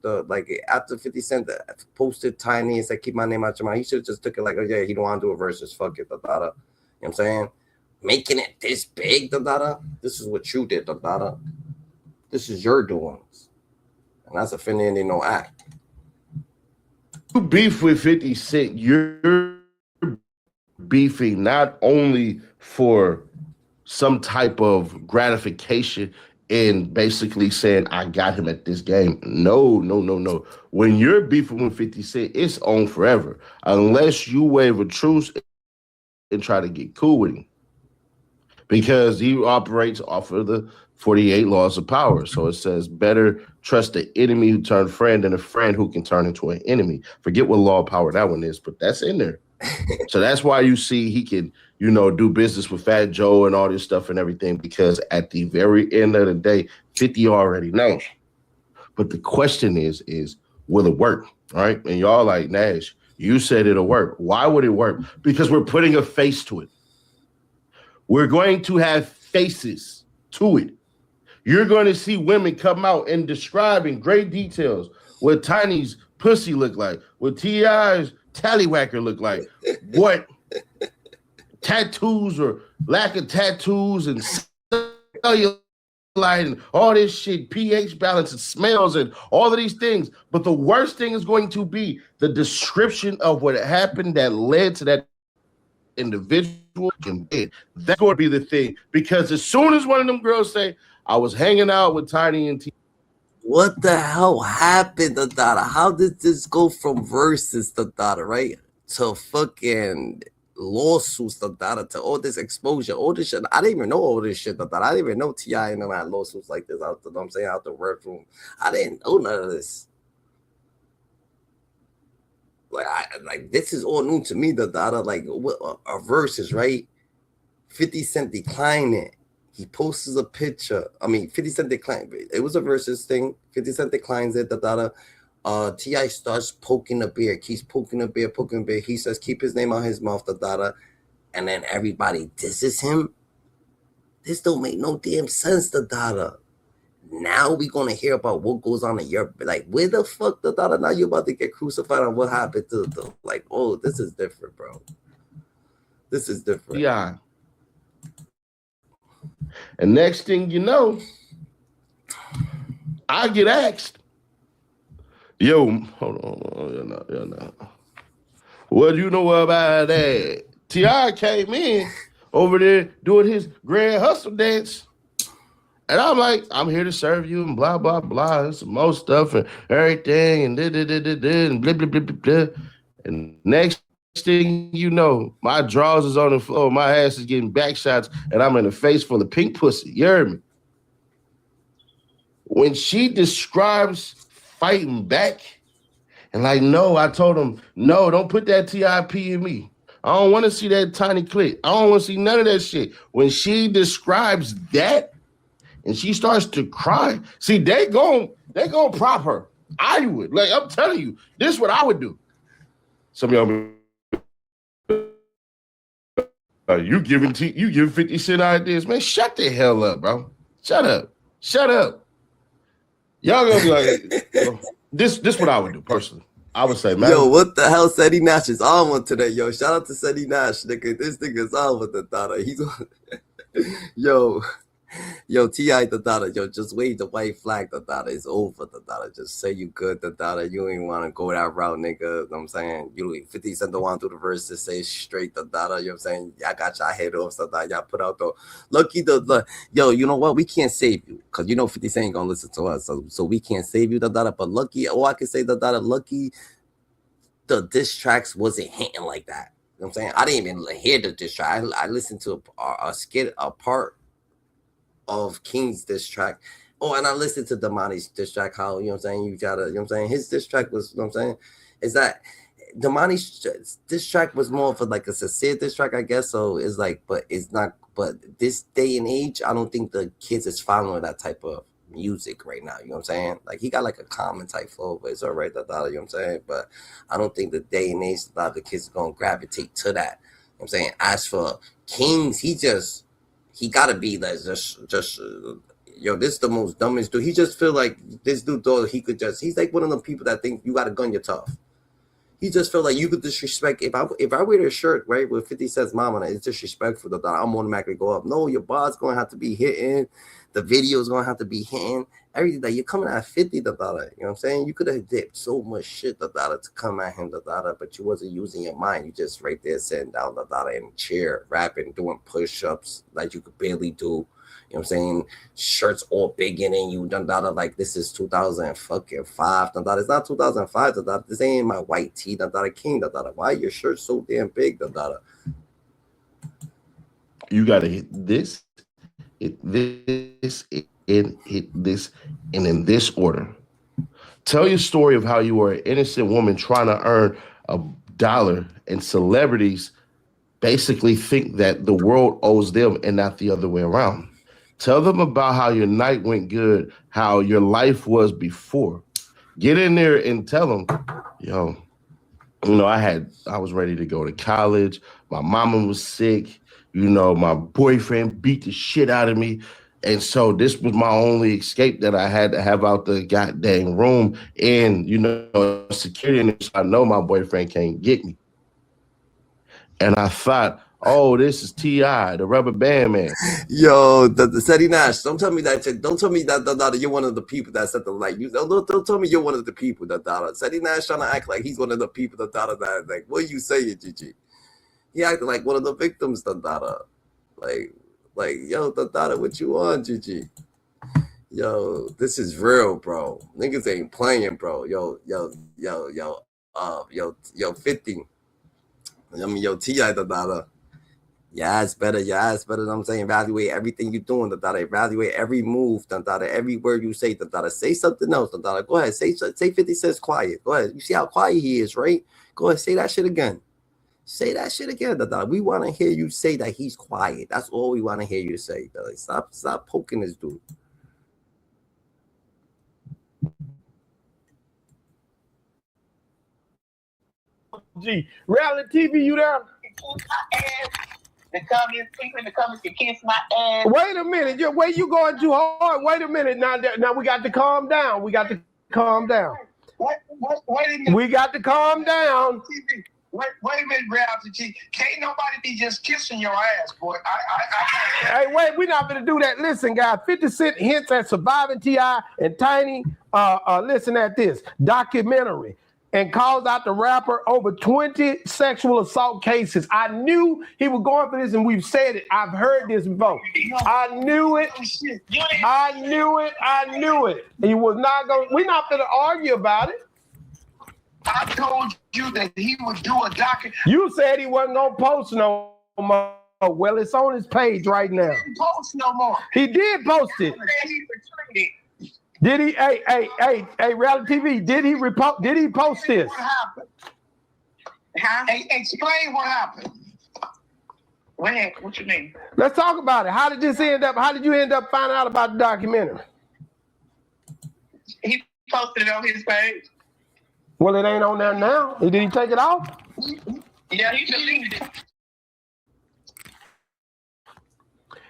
after 50 Cent posted Tiny and said keep my name out your mouth. He should have just took it like, oh yeah, he don't want to do a versus. Fuck it, You know what I'm saying? Making it this big, This is what you did, This is your doings, and that's offending no act. You beef with 50 Cent, you're beefing not only for some type of gratification in basically saying I got him at this game. No. When you're beefing with 50 Cent, it's on forever. Unless you waive a truce and try to get cool with him. Because he operates off of the 48 laws of power. So it says better trust the enemy who turned friend than a friend who can turn into an enemy. Forget what law of power that one is, but that's in there. So that's why you see he can, do business with Fat Joe and all this stuff and everything, because at the very end of the day, 50 already knows. But the question is will it work? Right? And y'all like, Nash, you said it'll work. Why would it work? Because we're putting a face to it. We're going to have faces to it. You're going to see women come out and describe in great details what Tiny's pussy look like, what T.I.'s tallywhacker look like, what tattoos or lack of tattoos and cellulite and all this shit, pH balance and smells and all of these things. But the worst thing is going to be the description of what happened that led to that individual in bed. That's going to be the thing. Because as soon as one of them girls say, I was hanging out with Tiny and T. What the hell happened, How did this go from verses, right? To fucking lawsuits, to all this exposure, all this shit. I didn't even know all this shit, I didn't even know T.I. and them had lawsuits like this out the, I'm saying, out the workroom. I didn't know none of this. Like this is all new to me, like what a verses, right? 50 Cent declined it. He posts a picture. 50 Cent declined. It was a versus thing. 50 Cent declines it. T.I. starts poking the bear. Keeps poking the bear. He says, keep his name out his mouth, and then everybody disses him. This don't make no damn sense, Now we gonna hear about what goes on in your, like, where the fuck, now you about to get crucified on what happened to the, like, oh, this is different, bro. This is different. Yeah. And next thing you know, I get asked, yo, hold on. What do you know about that? T.I. came in over there doing his grand hustle dance. And I'm like, I'm here to serve you and blah, blah, blah, and some more stuff and everything and and blah, blah, blah, blah, blah. And next thing you know, my drawers is on the floor, my ass is getting back shots, and I'm in a face full of pink pussy. You heard me? When she describes fighting back And like, no, I told him, no, don't put that TIP in me. I don't want to see that tiny clip. I don't want to see none of that shit. When she describes that and she starts to cry, see, they gon' prop her. I would. Like, I'm telling you, this is what I would do. Some of y'all you giving 50 Cent ideas, man. Shut the hell up, bro. Shut up. Shut up. Y'all gonna be like, well, this what I would do personally. I would say, man. Yo, what the hell? Seti Nash is on one today. Yo, shout out to Seti Nash, nigga. This nigga's on with the daughter. He's on. Yo, T.I. the daughter, yo, just wave the white flag, the daughter. It's over, the daughter. Just say you good, the daughter. You ain't want to go that route, nigga. You know what I'm saying? You 50 Cent don't want to do the verse to say straight, the daughter. You know what I'm saying? Y'all got y'all head off, so that y'all put out the lucky yo, you know what? We can't save you because you know 50 Cent ain't gonna listen to us, so we can't save you, the daughter. But lucky, all I can say, the daughter, lucky, the diss tracks wasn't hitting like that. You know what I'm saying? I didn't even hear the diss track. I listened to a skit, a part of King's diss track. Oh, and I listened to Damani's diss track. How, you know what I'm saying? You gotta, you know what I'm saying? His diss track was, you know what I'm saying? Is that Damani's diss track was more of like a sincere diss track, I guess. So it's like, but it's not, but this day and age, I don't think the kids is following that type of music right now. You know what I'm saying? Like he got like a common type flow, but it's all right, that, you know what I'm saying? But I don't think the day and age, a lot of the kids are gonna gravitate to that. You know what I'm saying? As for Kings, he gotta be like just yo, this the most dumbest dude. He just feel like this dude though he could just, he's like one of them people that think you got a gun, you're tough. He just felt like you could disrespect. If I wear a shirt, right, with 50 Cent's mom on it, it's disrespectful that I'm automatically go up. No, your bar's gonna have to be hitting, the video's gonna have to be hitting, everything. That you're coming at 50, the dollar. You know what I'm saying? You could have dipped so much shit, the dollar, to come at him, the dollar, but you wasn't using your mind. You just right there sitting down, the dollar, in a chair, rapping, doing push-ups like you could barely do. You know what I'm saying? Shirts all big in it. You done that like this is 2005. It's not 2005. This ain't my white tee. King. Why your shirt so damn big? You gotta hit this, hit this, and hit this, and in this order. Tell your story of how you were an innocent woman trying to earn $1, and celebrities basically think that the world owes them and not the other way around. Tell them about how your night went good, how your life was before. Get in there and tell them, yo, you know, I was ready to go to college. My mama was sick. You know, my boyfriend beat the shit out of me. And so this was my only escape that I had to have out the goddamn room. And, you know, security, and so I know my boyfriend can't get me. And I thought, oh, this is T.I, the Rubber Band Man. Yo, the Seti Nash. Don't tell me that. Don't tell me that you're one of the people that set the light. You don't tell me you're one of the people that Seti Nash trying to act like he's one of the people that like. What are you saying, Gigi? He acted like one of the victims. Like yo, what you on, Gigi? Yo, this is real, bro. Niggas ain't playing, bro. Yo, 50. I mean, yo, T.I. Yeah, it's better. Yeah, it's better. I'm saying, evaluate everything you're doing. Evaluate every move. Every word you say. Say something else. Go ahead. Say 50 Cent's quiet. Go ahead. You see how quiet he is, right? Go ahead. Say that shit again. Say that shit again. We want to hear you say that he's quiet. That's all we want to hear you say. Stop poking this dude. G, reality TV, you there? The comments, people in the comments can kiss my ass. Wait a minute, you going too hard. Wait a minute, now we got to calm down. Wait a minute. We got to calm down. Wait a minute, reality G. Can't nobody be just kissing your ass, boy. Hey, wait, we're not gonna do that. Listen, guys, 50 Cent hints at surviving T.I and Tiny. Listen at this documentary. And calls out the rapper over 20 sexual assault cases. I knew he was going for this, and we've said it. I've heard this before. I knew it. He was not going. We're not going to argue about it. I told you that he would do a documentary. You said he wasn't going to post no more. Well, it's on his page right now. He didn't post no more. He did post it. Did he? Hey, reality TV. Did he report? Did he post this? What happened? Huh? Hey, explain what happened. What you mean? Let's talk about it. How did this end up? How did you end up finding out about the documentary? He posted it on his page. Well, it ain't on there now. Did he take it off? Yeah, he deleted it.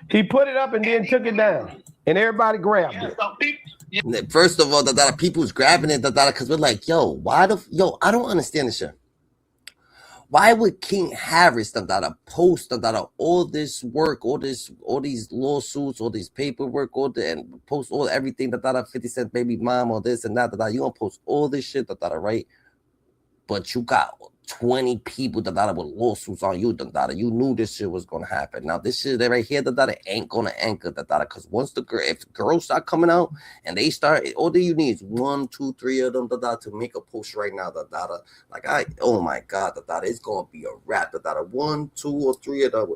He put it up and then took it down, and everybody grabbed it. So people, First of all, people's grabbing it, because we're like, yo, I don't understand this shit. Why would King Harris post all this work, all these lawsuits, all these paperwork, and post all everything 50 Cent baby mom, or this and that, you gonna post all this shit, right? But you got 20 people with lawsuits on you, you knew this shit was gonna happen. Now this shit right here, ain't gonna anchor, because once if girls start coming out and they start, all that you need is 1, 2, 3 of them to make a post right now, oh my god, it's gonna be a wrap, 1, 2, or 3 of them,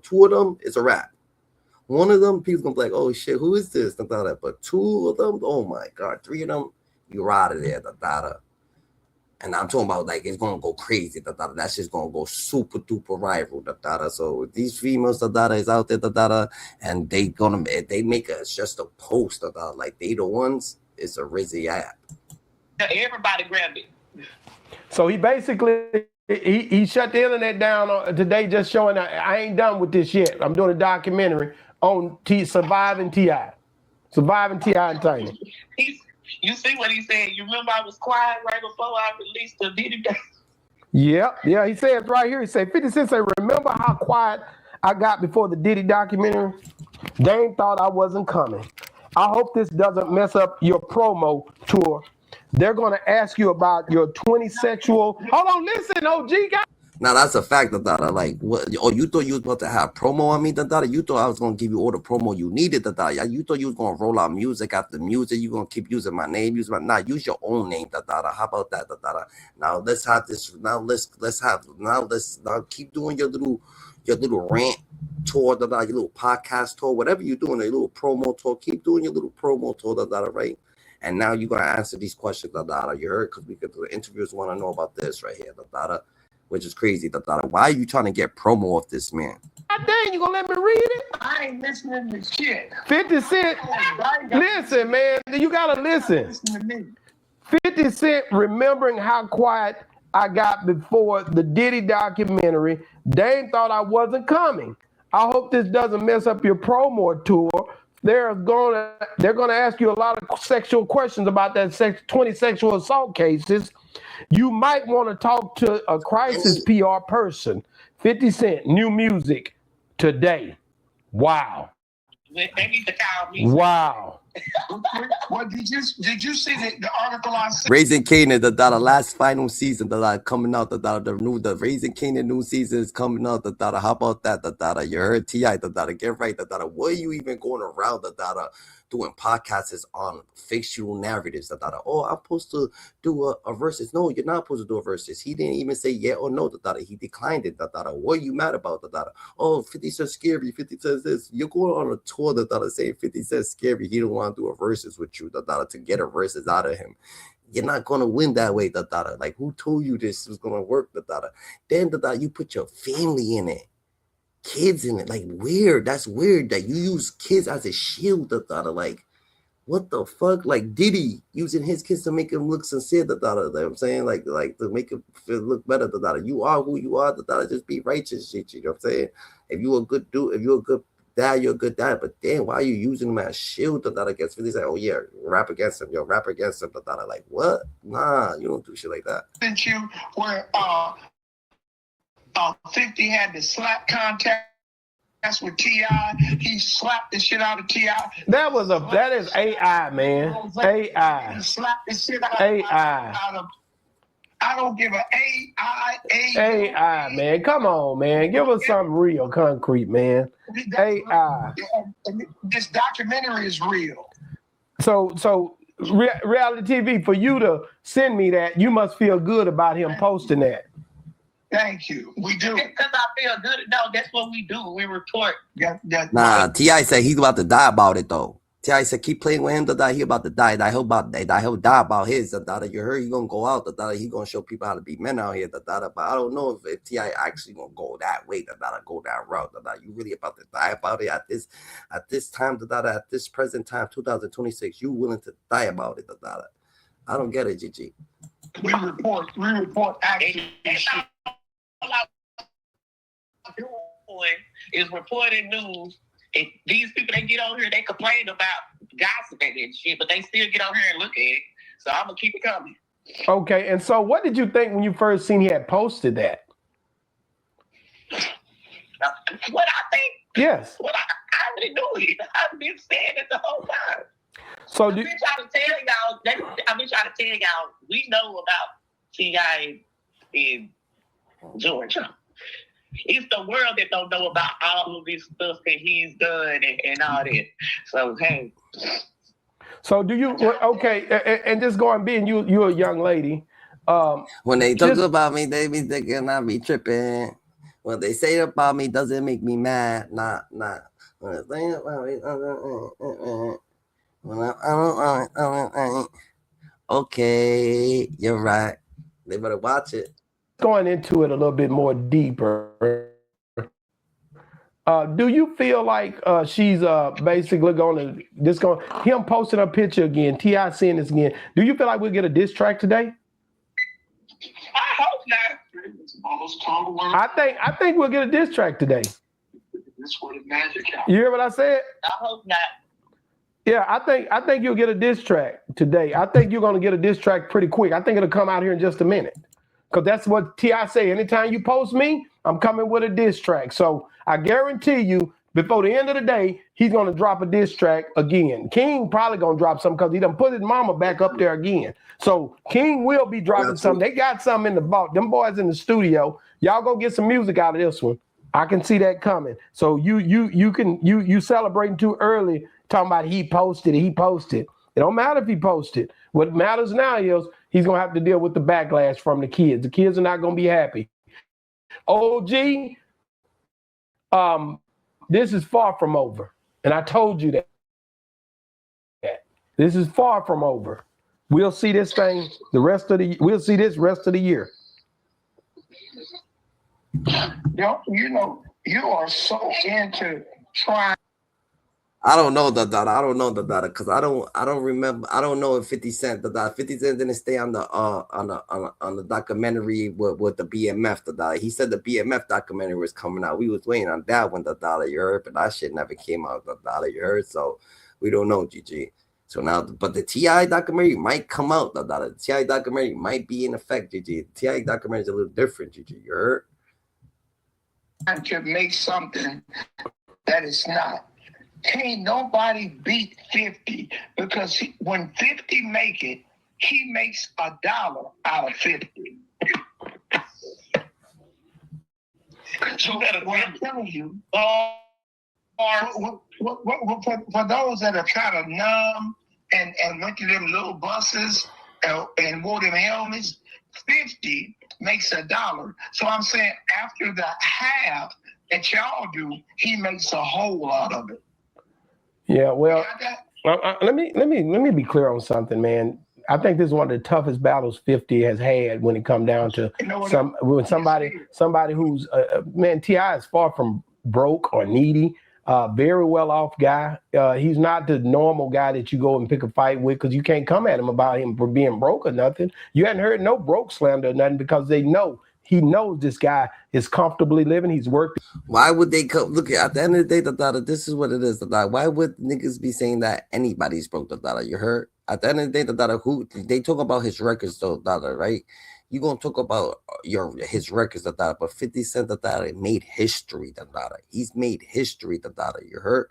2 of them is a wrap. One of them, people gonna be like, oh shit, who is this? But 2 of them, oh my god, 3 of them, you're out of there, And I'm talking about it's gonna go crazy. That's just gonna go super duper viral. So these females is out there, and they make us just a post like they the ones. It's a Rizzy app. everybody grabbed it. So he basically he shut the internet down today, just showing I ain't done with this yet. I'm doing a documentary on Surviving T.I. Surviving T.I and Tiny. You see what he said? You remember I was quiet right before I released the video? Yeah. He says right here. He said 50 Cent say, remember how quiet I got before the Diddy documentary? Dame thought I wasn't coming. I hope this doesn't mess up your promo tour. They're gonna ask you about your 20 sexual. Hold on, listen, OG guy. Now that's a fact, like what? Oh, you thought you was about to have promo on me, You thought I was gonna give you all the promo you needed, You thought you was gonna roll out music after music. You gonna keep using my name, use your own name, How about that, Now let's have this. Now keep doing your little rant tour, your little podcast tour, whatever you're doing, a little promo tour. Keep doing your little promo tour, right? And now you're gonna answer these questions, You heard? Because the interviewers want to know about this right here, which is crazy. Why are you trying to get promo off this man? God dang, you gonna let me read it? I ain't listening to shit. 50 Cent, listen, man, you gotta listen. Listen to me. 50 Cent remembering how quiet I got before the Diddy documentary. Dame thought I wasn't coming. I hope this doesn't mess up your promo tour. They're gonna ask you a lot of sexual questions about that 20 sexual assault cases. You might want to talk to a crisis PR person. 50 Cent, new music today. Wow. They need to call me. Wow. Well, did you see the article I sent? Raising Canaan, the last final season, coming out, the Raising Canaan new season is coming out, how about that, you heard T.I, get right, what are you even going around, doing podcasts on fictional narratives, oh, I'm supposed to do a versus. No, you're not supposed to do a versus. He didn't even say yeah or no, he declined it, what are you mad about, oh, 50 says scary, 50 says this. You're going on a tour, saying 50 says scary, he don't want to do a versus with you, to get a versus out of him. You're not gonna win that way, like who told you this was gonna work, then you put your family in it, kids in it, like weird. That's weird that you use kids as a shield, like what the fuck, like Diddy using his kids to make him look sincere, you know what I'm saying, like to make him look better, you are who you are, just be righteous, shit, you know what I'm saying. If you a good dude, if you're a good dad, you're a good dad, but then why are you using him as shield, against 50? Like, oh yeah, rap against him, rap against him, like what? Nah, you don't do shit like that. Since you were 50 had the slap contest with T.I. He slapped the shit out of T.I. That is AI, man. AI. He slapped the shit out of I don't give a AI, man. Come on, man. Give us something real, concrete, man. AI. This documentary is real. So reality TV, for you to send me that, you must feel good about him posting that. Thank you. We do. Because I feel good. No, that's what we do. We report. Nah, T.I said he's about to die about it, though. T.I said, keep playing with him, he about to die. He'll die about his, you heard he gonna go out, he gonna show people how to be men out here, but I don't know if T.I actually gonna go that way, go that route, you really about to die about it at this time, at this present time, 2026, you willing to die about it, I don't get it, GG. We report action. All I'm doing is reporting news. And these people, they get on here, they complain about gossiping and shit, but they still get on here and look at it. So I'm going to keep it coming. Okay, and so what did you think when you first seen he had posted that? What I think? Yes. Well, I already knew it. I've been saying it the whole time. So I've been trying to tell y'all, we know about T.I. in Georgia. It's the world that don't know about all of this stuff that he's done and all that. So, hey. So do you, okay, and just going, being you're a young lady. When they talk about me, they be thinking I be tripping. What they say about me doesn't make me mad. Not. When they say about me, okay, you're right. They better watch it. Going into it a little bit more deeper, do you feel like she's basically him posting a picture again, T.I. seeing this again? Do you feel like we'll get a diss track today? I hope not. I think we'll get a diss track today. This where the magic happens. You hear what I said? I hope not. Yeah, I think you'll get a diss track today. I think you're gonna get a diss track pretty quick. I think it'll come out here in just a minute. Because that's what T.I. say. Anytime you post me, I'm coming with a diss track. So I guarantee you, before the end of the day, he's going to drop a diss track again. King probably going to drop something because he done put his mama back up there again. So King will be dropping something. They got something in the vault. Them boys in the studio. Y'all go get some music out of this one. I can see that coming. So you celebrating too early, talking about he posted. It don't matter if he posted. What matters now is he's going to have to deal with the backlash from the kids. The kids are not going to be happy. OG, this is far from over. And I told you that. This is far from over. We'll see this thing we'll see this rest of the year. You know, you are so into trying. I don't know the data because I don't remember. I don't know if 50 Cent 50 Cent didn't stay on the documentary with the BMF the data. He said the BMF documentary was coming out. We was waiting on that one the data, you heard, but that shit never came out the data, you heard. So we don't know, GG. So now, but the T.I. documentary might come out the data. The T.I. documentary might be in effect, GG. The T.I. documentary is a little different, GG. You heard? To make something that is not. Can't nobody beat 50 because when 50 make it, he makes $1 out of 50. So what I'm telling you, for those that are kind of numb and went to them little buses and wore them helmets, 50 makes $1. So I'm saying after the half that y'all do, he makes a whole lot of it. Yeah, well, let me be clear on something, man. I think this is one of the toughest battles 50 has had when it come down to somebody who's man. T.I. is far from broke or needy. Very well off guy. He's not the normal guy that you go and pick a fight with because you can't come at him about him for being broke or nothing. You hadn't heard no broke slander or nothing because he knows this guy is comfortably living. He's working. Why would they come? Look, at the end of the day, this is what it is. Why would niggas be saying that anybody's broke? You heard? At the end of the day, who they talk about his records, though, right? You gonna talk about his records, but 50 Cent, made history, He's made history, You heard?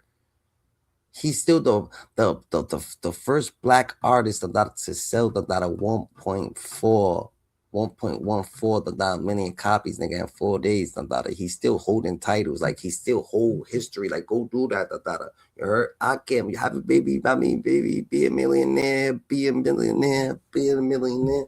He's still the first black artist to sell the 1.14 million copies, nigga, in 4 days. He's still holding titles, like he still hold history. Like go do that. You heard? I can't. You have a baby. I mean, baby, be a millionaire, be a millionaire, be a millionaire.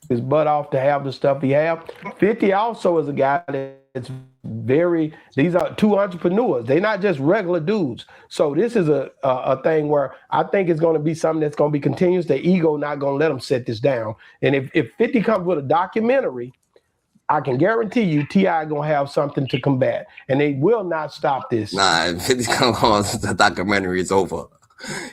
His butt off to have the stuff he have. 50 also is a guy that these are two entrepreneurs. They're not just regular dudes. So this is a thing where I think it's going to be something that's going to be continuous. The ego not going to let them set this down. And if 50 comes with a documentary, I can guarantee you T.I gonna have something to combat, and they will not stop this. Nah, if 50 come on, the documentary is over.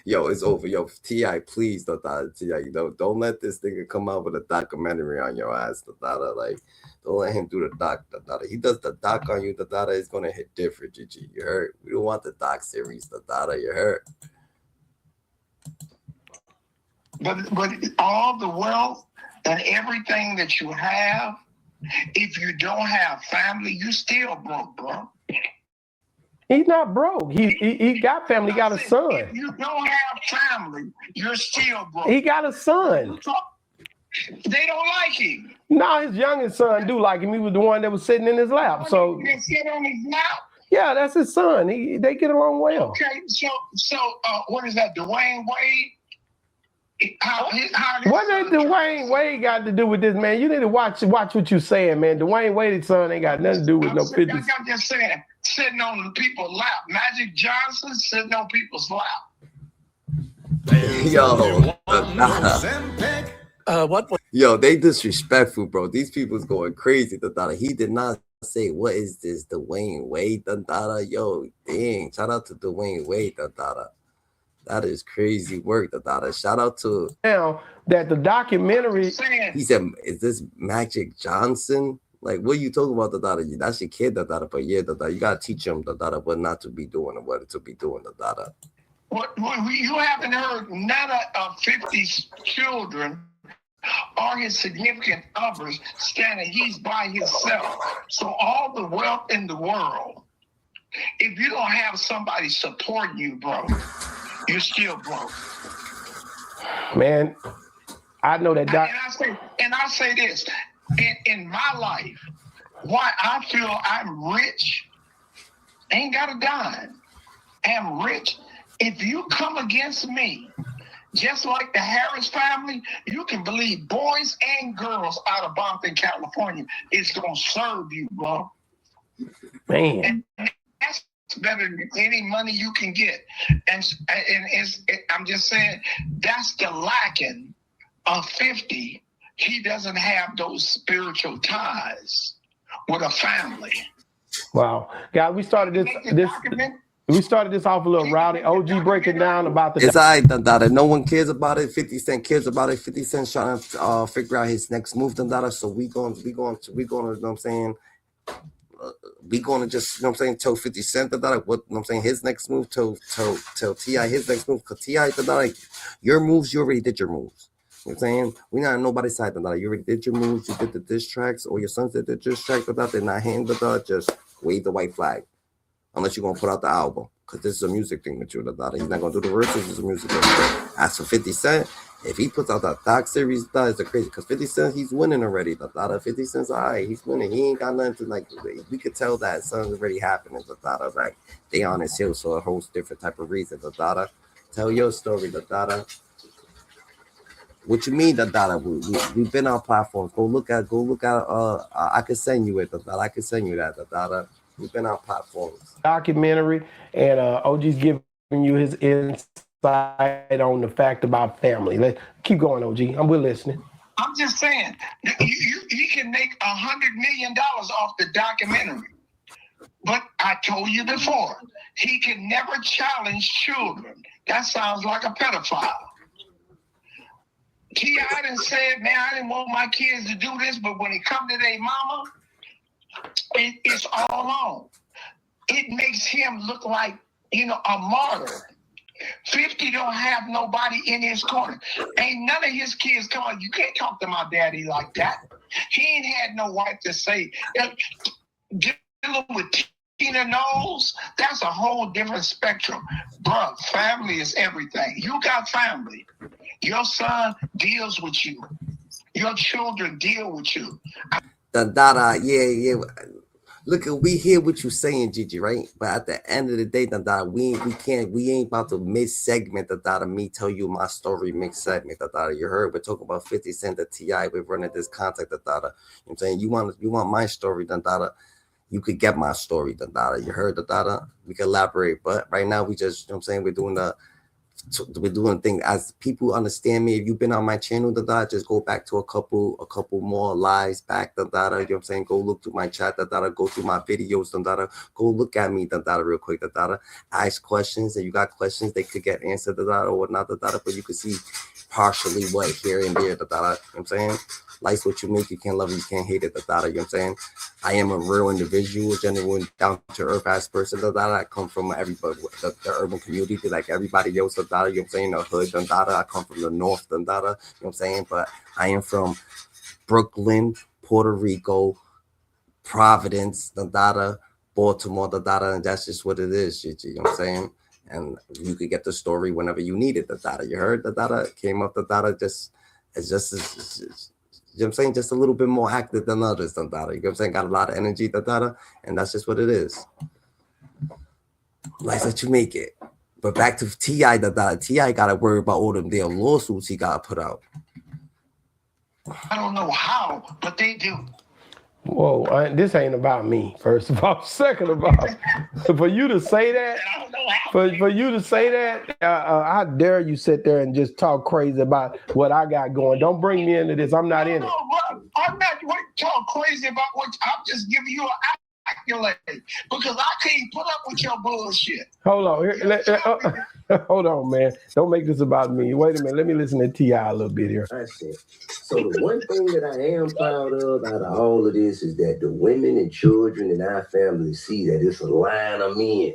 Yo, it's over. Yo, T.I, please, T.I, don't let this nigga come out with a documentary on your ass, like, don't let him do the doc, He does the doc on you, it's gonna hit different, GG. You heard? We don't want the doc series, you heard? But all the wealth and everything that you have, if you don't have family, you still broke, bro. He's not broke. He got family. He got a son. If you don't have family, you're still broke. He got a son. They don't like him. No, his youngest son do like him. He was the one that was sitting in his lap. So they sit on his lap. Yeah, that's his son. They get along well. Okay, so what is that? Dwayne Wade. What did Dwayne Wade got to do with this, man? You need to watch what you're saying, man. Dwayne Wade's son ain't got nothing to do with no 50. I'm just saying, sitting on people's lap. Magic Johnson sitting on people's lap. Yo, they disrespectful, bro. These people's going crazy. He did not say, what is this, Dwayne Wade? Yo, dang. Shout out to Dwayne Wade. That is crazy work. Shout out to now that the documentary. He said, "Is this Magic Johnson? Like, what are you talking about? That's your kid. But yeah, you gotta teach him what not to be doing and what to be doing. What you haven't heard? None of 50's children or his significant others standing. He's by himself. So all the wealth in the world, if you don't have somebody supporting you, bro, you're still broke. Man, I know that. And I say this, in my life, why I feel I'm rich, ain't got a dime. I'm rich. If you come against me, just like the Harris family, you can believe boys and girls out of Bompton, California, is going to serve you, bro. Man. And that's better than any money you can get. And I'm just saying, that's the lacking of 50. He doesn't have those spiritual ties with a family. Wow. God, we started this off a little rowdy. OG breaking down about the. It's all right, no one cares about it. 50 Cent cares about it. 50 Cent trying to figure out his next move, So we going to, you know what I'm saying? We going to just, you know what I'm saying, tell 50 Cent what, you know what I'm saying, his next move, tell T.I his next move, because T.I, your moves, you already did your moves. You know what I'm saying? We're not on nobody's side, you already did your moves, you did the diss tracks, or your sons did the diss tracks, they're not hitting just wave the white flag. Unless you're going to put out the album, because this is a music thing with you, he's not going to do the verses, it's a music thing. As for 50 Cent, if he puts out that doc series, it's crazy, because 50 Cent, he's winning already. 50 Cent's all right, he's winning. He ain't got nothing to, we could tell that something's already happening. Like, they on his hill, so a whole different type of reason. Tell your story, What you mean, we've been on platforms. Go look at, I can send you it, I can send you that, We've been on platforms. Documentary, and OG's giving you his insight on the fact about family. Let's keep going, OG. We're listening. I'm just saying, he can make $100 million off the documentary. But I told you before, he can never challenge children. That sounds like a pedophile. T.I. done said, man, I didn't want my kids to do this, but when it come to their mama, it's all on. It makes him look like, a martyr. 50 don't have nobody in his corner. Ain't none of his kids come on. You can't talk to my daddy like that. He ain't had no wife to say. Dealing with Tina Knowles, that's a whole different spectrum. Bro, family is everything. You got family. Your son deals with you. Your children deal with you. Yeah. Look, we hear what you're saying, Gigi, right? But at the end of the day, we ain't about to mid-segment me tell you my story mid-segment. You heard we're talking about 50 Cent to T.I. We're running this contact, You know what I'm saying? You want my story, you could get my story, the data. You heard the data. We can elaborate, but right now we just, you know what I'm saying, we're doing things as people understand me. If you've been on my channel, the data, just go back to a couple more lives back, the data. You know what I'm saying? Go look through my chat, the data. Go through my videos, the data. Go look at me, the data, real quick, the data. Ask questions, and you got questions they could get answered, the data, or not, the data. But you can see partially what here and there, the data. You know what I'm saying? Life's what you make. You can't love it, you can't hate it, the data. You know what I'm saying? I am a real individual, genuine, down to earth ass person. The data. I come from everybody, the urban community, like everybody else. The data. You know what I'm saying? The hood. The data. I come from the north. The data. You know what I'm saying? But I am from Brooklyn, Puerto Rico, Providence. The data. Baltimore. The data. And that's just what it is. You know what I'm saying? And you could get the story whenever you need it. The data. You heard the data. Came up. The data. You know what I'm saying? Just a little bit more active than others, the data. You know what I'm saying? Got a lot of energy, the data, and that's just what it is. Like that you make it. But back to T.I, the data. T.I got to worry about all them damn lawsuits he got to put out. I don't know how, but they do. Whoa, this ain't about me, first of all. Second of all, for you to say that, for you to say that, how dare you sit there and just talk crazy about what I got going. Don't bring me into this. I'm not in it. I'm not talking crazy about what I'm just giving you an accolade because I can't put up with your bullshit. Hold on. Hold on, man. Don't make this about me. Wait a minute. Let me listen to T.I a little bit here. So the one thing that I am proud of out of all of this is that the women and children in our family see that it's a line of men.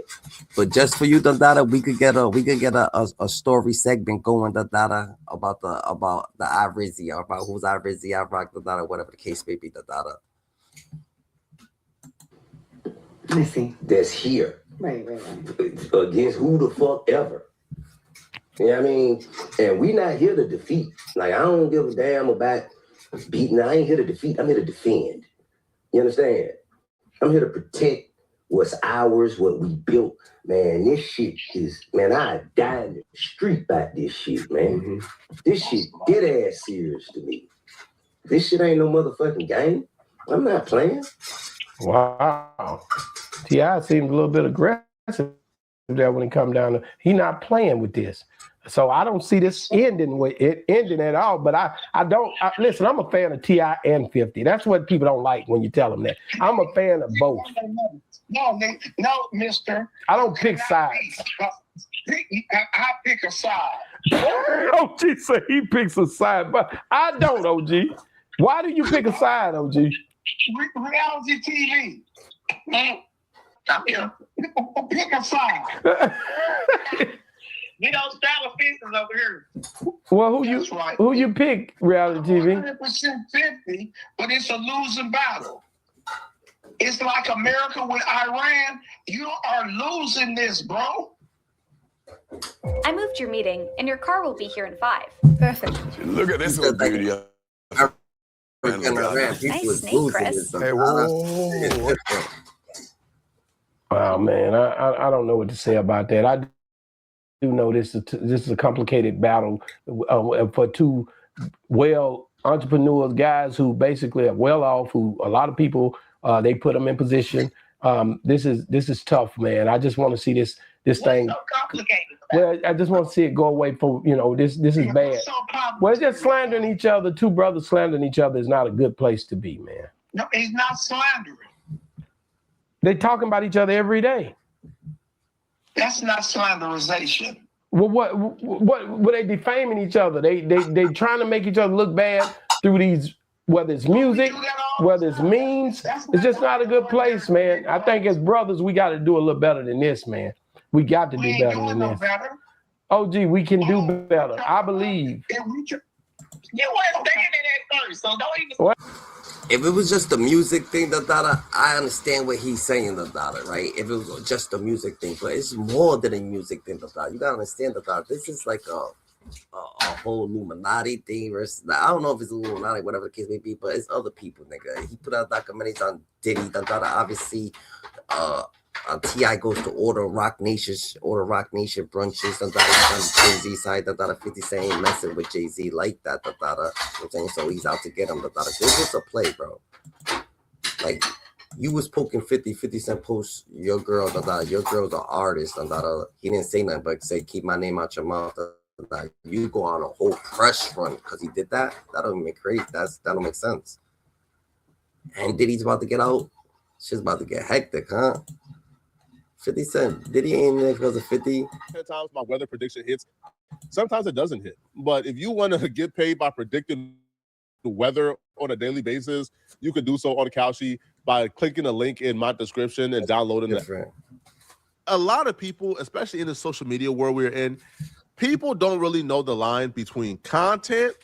But just for you, the data, we could get a story segment going, the data, about the Irizzi, or about who's Irizzi, I rock the data, whatever the case may be, the data. I see. That's here. Right. Against who the fuck ever. You know what I mean? And we not here to defeat. Like, I don't give a damn about beating. I ain't here to defeat. I'm here to defend. You understand? I'm here to protect what's ours, what we built. Man, this shit is, man, I died in the street about this shit, man. Mm-hmm. This shit dead ass serious to me. This shit ain't no motherfucking game. I'm not playing. Wow. T.I seems a little bit aggressive there when it comes down to, he not playing with this. So I don't see this ending at all. But listen, I'm a fan of T.I and 50. That's what people don't like when you tell them that. I'm a fan of both. No, mister. I don't pick sides. I pick a side. OG said he picks a side, but I don't, OG. Why do you pick a side, OG? Reality TV. I'm here. Pick a side. We don't style offenses over here. Well, right. who you pick, reality TV? 100% 50, but it's a losing battle. It's like America with Iran. You are losing this, bro. I moved your meeting, and your car will be here in 5. Perfect. Look at this little beauty. Nice snake, Chris. Hey, whoa. Wow, man, I don't know what to say about that. I do know this is a complicated battle for two entrepreneurs, guys who basically are well off, who a lot of people they put them in position. This is tough, man. I just want to see this thing. So complicated. Well, I just want to see it go away from, this is bad. Well, it's just slandering each other. Two brothers slandering each other is not a good place to be, man. No, he's not slandering. They talking about each other every day. That's not slanderization. Well, what they defaming each other? They trying to make each other look bad through these, whether it's music, whether it's memes. It's just not a good place, man. I think as brothers, we got to do a little better than this, man. We got to do better than this. OG, we can do better. I believe. You weren't thinking it at first, so don't even. What? If it was just the music thing, I understand what he's saying, right? If it was just the music thing, but it's more than a music thing, You gotta understand, this is like a whole Illuminati thing. Versus, I don't know if it's Illuminati, whatever the case may be, but it's other people, nigga. He put out documentaries on Diddy, obviously. T.I goes to Order Rock Nation brunches, on Jay-Z side, 50 saying messing with Jay-Z like that, you know what I'm saying? So he's out to get him, This was a play, bro. Like, You was poking 50 Cent posts your girl, your girl's an artist, he didn't say nothing but say keep my name out your mouth. You go on a whole press run because he did that. That don't make crazy. That don't make sense. And Diddy's about to get out. Shit's about to get hectic, huh? 50 Cent, Diddy ain't there because of 50. 10 times my weather prediction hits. Sometimes it doesn't hit. But if you want to get paid by predicting the weather on a daily basis, you can do so on Kalshi by clicking a link in my description and downloading it. A lot of people, especially in the social media world we're in, people don't really know the line between content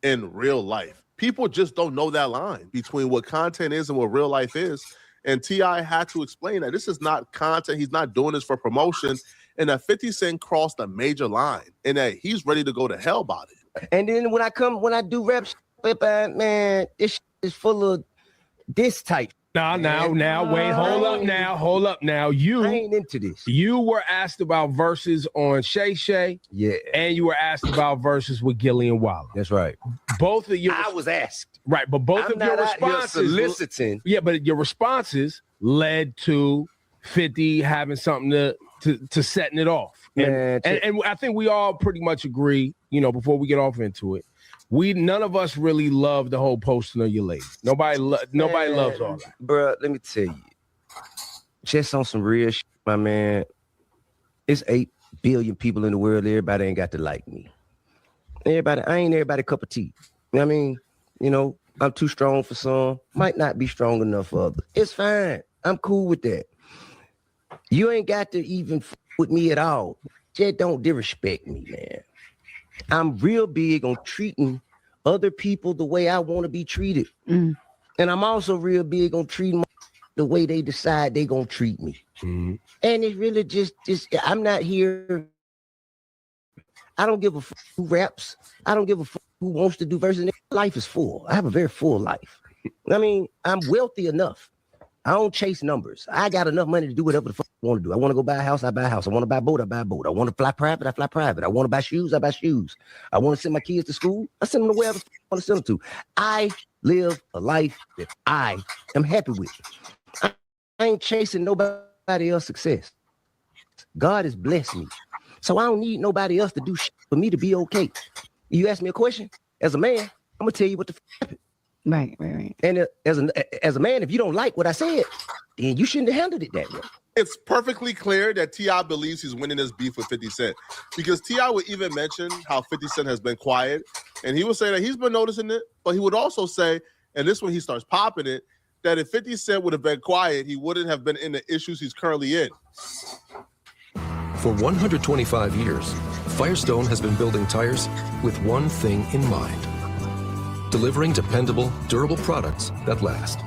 and real life. People just don't know that line between what content is and what real life is. And T.I had to explain that this is not content. He's not doing this for promotion. And that 50 Cent crossed a major line and that he's ready to go to hell about it. And then when I do rap, man, this shit is full of this type. Now, wait, hold up now. You I ain't into this. You were asked about verses on Shay Shay. Yeah. And you were asked about verses with Gillian Waller. That's right. Both of you. I was asked. Right, but both I'm of your not out here responses. soliciting. Yeah, but your responses led to 50 having something to setting it off. And I think we all pretty much agree, before we get off into it, none of us really love the whole posting of your lady. Nobody loves all that. Bro, let me tell you. Just on some real shit, my man. It's 8 billion people in the world. Everybody ain't got to like me. I ain't everybody cup of tea. You know what I mean? I'm too strong for some. Might not be strong enough for others. It's fine. I'm cool with that. You ain't got to even f with me at all. Just don't disrespect me, man. I'm real big on treating other people the way I want to be treated. And I'm also real big on treating the way they decide they gonna treat me. And it's really just I'm not here. I don't give a fuck who raps. I don't give a fuck who wants to do verses. Life is full. I have a very full life. I mean, I'm wealthy enough. I don't chase numbers. I got enough money to do whatever the fuck I want to do. I want to go buy a house, I buy a house. I want to buy a boat, I buy a boat. I want to fly private, I fly private. I want to buy shoes, I buy shoes. I want to send my kids to school, I send them to wherever I want to send them to. I live a life that I am happy with. I ain't chasing nobody else's success. God has blessed me. So I don't need nobody else to do shit for me to be okay. You ask me a question, as a man, I'm going to tell you what the fuck happened. Right. And as a man, if you don't like what I said, then you shouldn't have handled it that way. It's perfectly clear that T.I believes he's winning this beef with 50 Cent because T.I would even mention how 50 Cent has been quiet. And he would say that he's been noticing it, but he would also say, and this when he starts popping it, that if 50 Cent would have been quiet, he wouldn't have been in the issues he's currently in. For 125 years, Firestone has been building tires with one thing in mind: delivering dependable, durable products that last.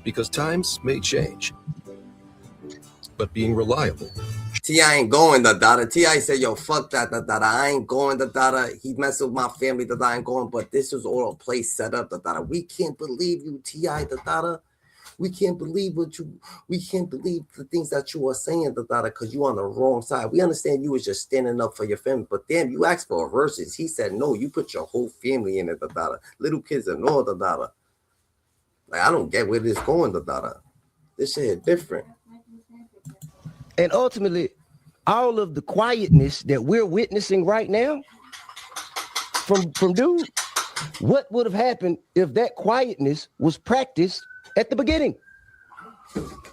Because times may change, but being reliable. T.I ain't going, T.I said, yo, fuck that, I ain't going, he messed with my family, I ain't going, but this was all a place set up, we can't believe you, T.I, we can't believe we can't believe the things that you are saying, because you on the wrong side. We understand you was just standing up for your family, but damn, you asked for a verses. He said, no, you put your whole family in it, little kids and all, Like, I don't get where this going, This shit is different. And ultimately, all of the quietness that we're witnessing right now from dude, what would have happened if that quietness was practiced at the beginning?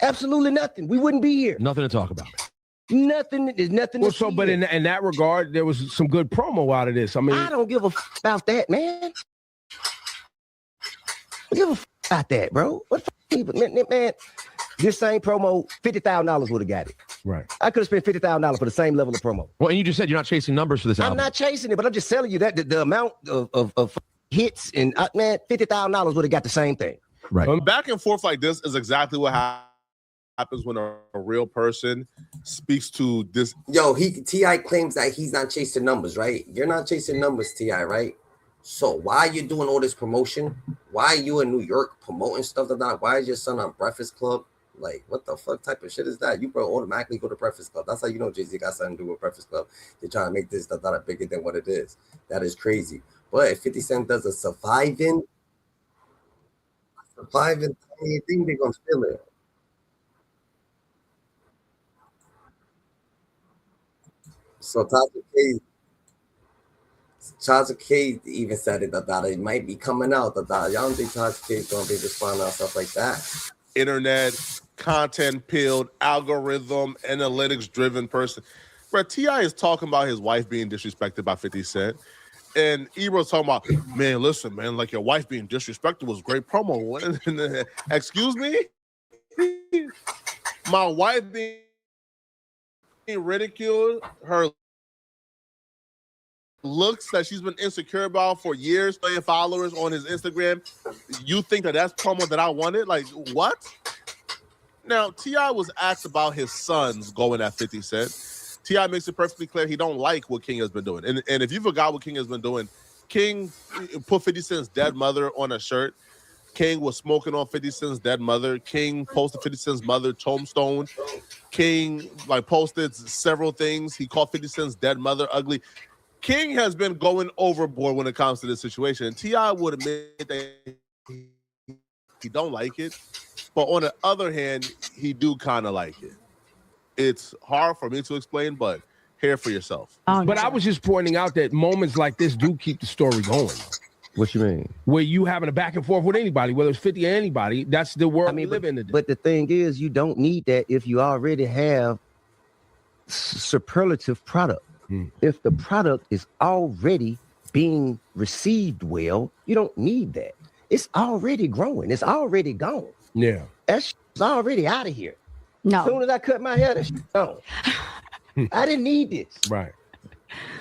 Absolutely nothing. We wouldn't be here. Nothing to talk about. Nothing. There's nothing. Well, but in that regard, there was some good promo out of this. I mean, I don't give a f about that, man. I give a f about that, bro. What people, man? This same promo, $50,000 would have got it. Right. I could have spent $50,000 for the same level of promo. Well, and you just said you're not chasing numbers for this album. I'm not chasing it, but I'm just telling you that the amount of hits and man, $50,000 would have got the same thing. Right. Back and forth like this is exactly what happens when a real person speaks to this. Yo, T.I claims that he's not chasing numbers, right? You're not chasing numbers, T.I, right? So why are you doing all this promotion? Why are you in New York promoting stuff like that? Why is your son on Breakfast Club? Like, what the fuck type of shit is that? You bro automatically go to Breakfast Club. That's how you know Jay-Z got something to do with Breakfast Club. They're trying to make this bigger than what it is. That is crazy. But if 50 Cent does a surviving, The 5 and Tiny thing, they gonna steal it. So Tasha K even said it that it might be coming out that y'all don't think Tasha K is gonna be responding on stuff like that. Internet, content pilled, algorithm, analytics driven person. Bro, T.I is talking about his wife being disrespected by 50 Cent. And Ebro's talking about, man, listen, man, like your wife being disrespected was great promo. Excuse me? My wife being ridiculed, her looks that she's been insecure about for years, million followers on his Instagram. You think that that's promo that I wanted? Like, what? Now, T.I was asked about his sons going at 50 Cent. T.I makes it perfectly clear he don't like what King has been doing. And if you forgot what King has been doing, King put 50 Cent's dead mother on a shirt. King was smoking on 50 Cent's dead mother. King posted 50 Cent's mother tombstone. King posted several things. He called 50 Cent's dead mother ugly. King has been going overboard when it comes to this situation. And T.I would admit that he don't like it. But on the other hand, he do kind of like it. It's hard for me to explain, but hear for yourself. But I was just pointing out that moments like this do keep the story going. What you mean? Where you having a back and forth with anybody, whether it's 50 or anybody, that's the world we live in today. But the thing is, you don't need that if you already have superlative product. If the product is already being received well, you don't need that. It's already growing. It's already gone. Yeah. That's already out of here. No. As soon as I cut my hair, that's gone. I didn't need this. Right.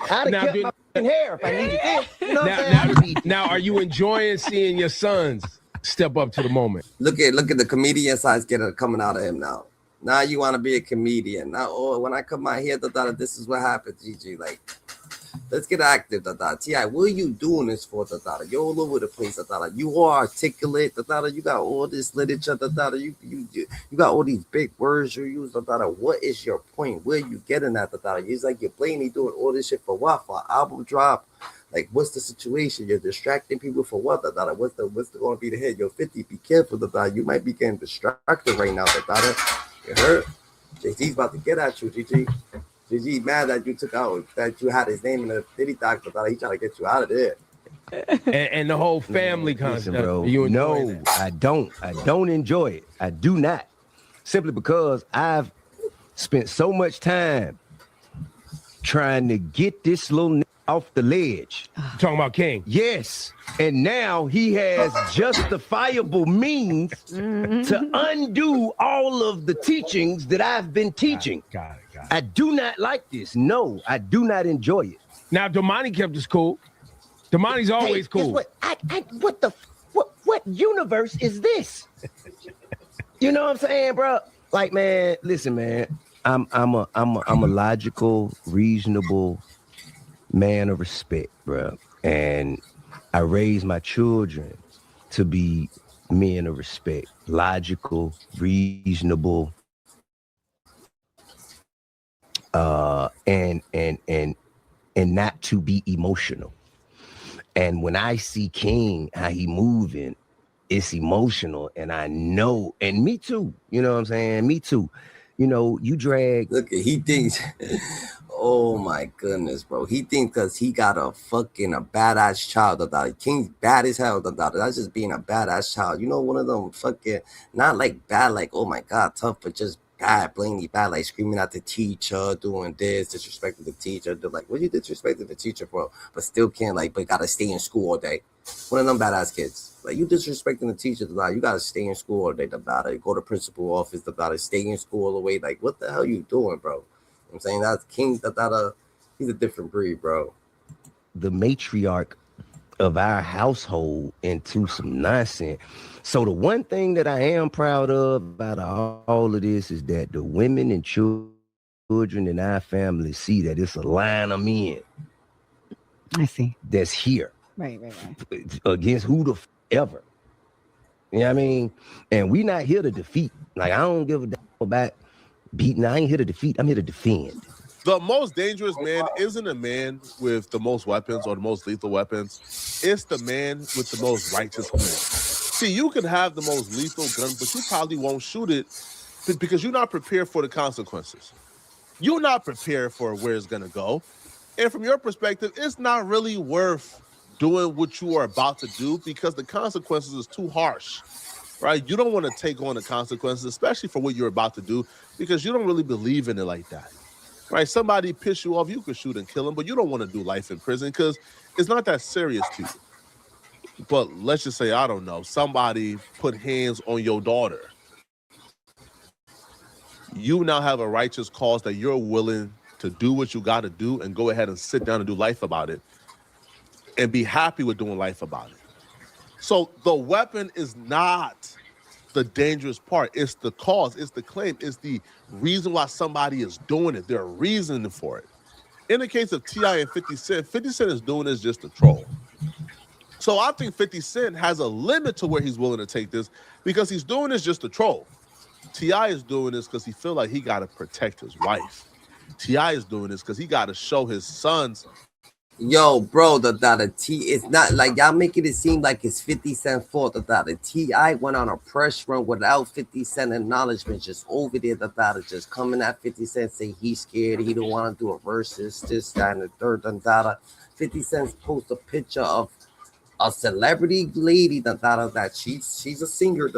I'd have kept my hair if I needed this. You know what I'm saying? Now, are you enjoying seeing your sons step up to the moment? Look at the comedian sides coming out of him now. Now you want to be a comedian. Now, when I cut my hair, this is what happened, Gigi. Like, let's get active, T.I, what are you doing this for, You're all over the place, You are articulate, You got all this literature, You got all these big words you use, What is your point? Where are you getting at, It's like you're blatantly doing all this shit for what? For an album drop? Like, what's the situation? You're distracting people for what, What's going to be the head? Yo, 50, be careful, You might be getting distracted right now, You heard? JG's about to get at you, GG. GG mad that you took out, that you had his name in the Diddy doc, but he trying to get you out of there. And the whole family concept. Bro, No, I don't enjoy it. I do not. Simply because I've spent so much time trying to get this little off the ledge. Talking about King? Yes. And now he has justifiable means to undo all of the teachings that I've been teaching. Got it. I do not like this. No, I do not enjoy it. Now, Damani kept us cool. Damani's always cool. What universe is this? You know what I'm saying, bro? Like, man, listen, man. I'm a logical, reasonable man of respect, bro. And I raise my children to be men of respect, logical, reasonable, and not to be emotional. And when I see King, how he moving, it's emotional, and I know, and me too. You know what I'm saying? Me too. You know, you drag. Look, he thinks. Oh my goodness, bro. He thinks because he got a badass child. King's bad as hell. That's just being a badass child. You know, one of them fucking, not like bad, like, oh my God, tough, but just bad, blatantly bad, like screaming at the teacher, doing this, disrespecting the teacher. They're like, what are you disrespecting the teacher, bro? But still can't, but gotta stay in school all day. One of them badass kids. Like, you disrespecting the teacher, you gotta stay in school all day, go to principal office, stay in school all the way. Like, what the hell you doing, bro? I'm saying that's King, he's a different breed, bro. The matriarch of our household into some nonsense. So the one thing that I am proud of about all of this is that the women and children in our family see that it's a line of men. I see. That's here. Right. Against who the ever. You know what I mean? And we not here to defeat. Like, I don't give a damn about beating. I ain't here to defeat. I'm here to defend. The most dangerous man isn't a man with the most weapons or the most lethal weapons. It's the man with the most righteous command. See, you can have the most lethal gun, but you probably won't shoot it because you're not prepared for the consequences. You're not prepared for where it's going to go. And from your perspective, it's not really worth doing what you are about to do because the consequences is too harsh, right? You don't want to take on the consequences, especially for what you're about to do, because you don't really believe in it like that, right? Somebody piss you off, you could shoot and kill them, but you don't want to do life in prison because it's not that serious to you. But let's just say, I don't know, somebody put hands on your daughter. You now have a righteous cause that you're willing to do what you got to do and go ahead and sit down and do life about it and be happy with doing life about it. So the weapon is not the dangerous part. It's the cause. It's the claim. It's the reason why somebody is doing it. There's a reason for it. In the case of T.I. and 50 Cent is doing this just to troll. So I think 50 Cent has a limit to where he's willing to take this because he's doing this just to troll. T.I. is doing this because he feel like he got to protect his wife. T.I. is doing this because he got to show his sons. Yo, bro, the T, it's not like y'all making it seem like it's 50 Cent fault. The T.I. went on a press run without 50 Cent acknowledgement, just over there. Just coming at 50 Cent, say he's scared, he don't want to do a versus, this, that, and the third. 50 Cent post a picture of a celebrity lady that she's a singer.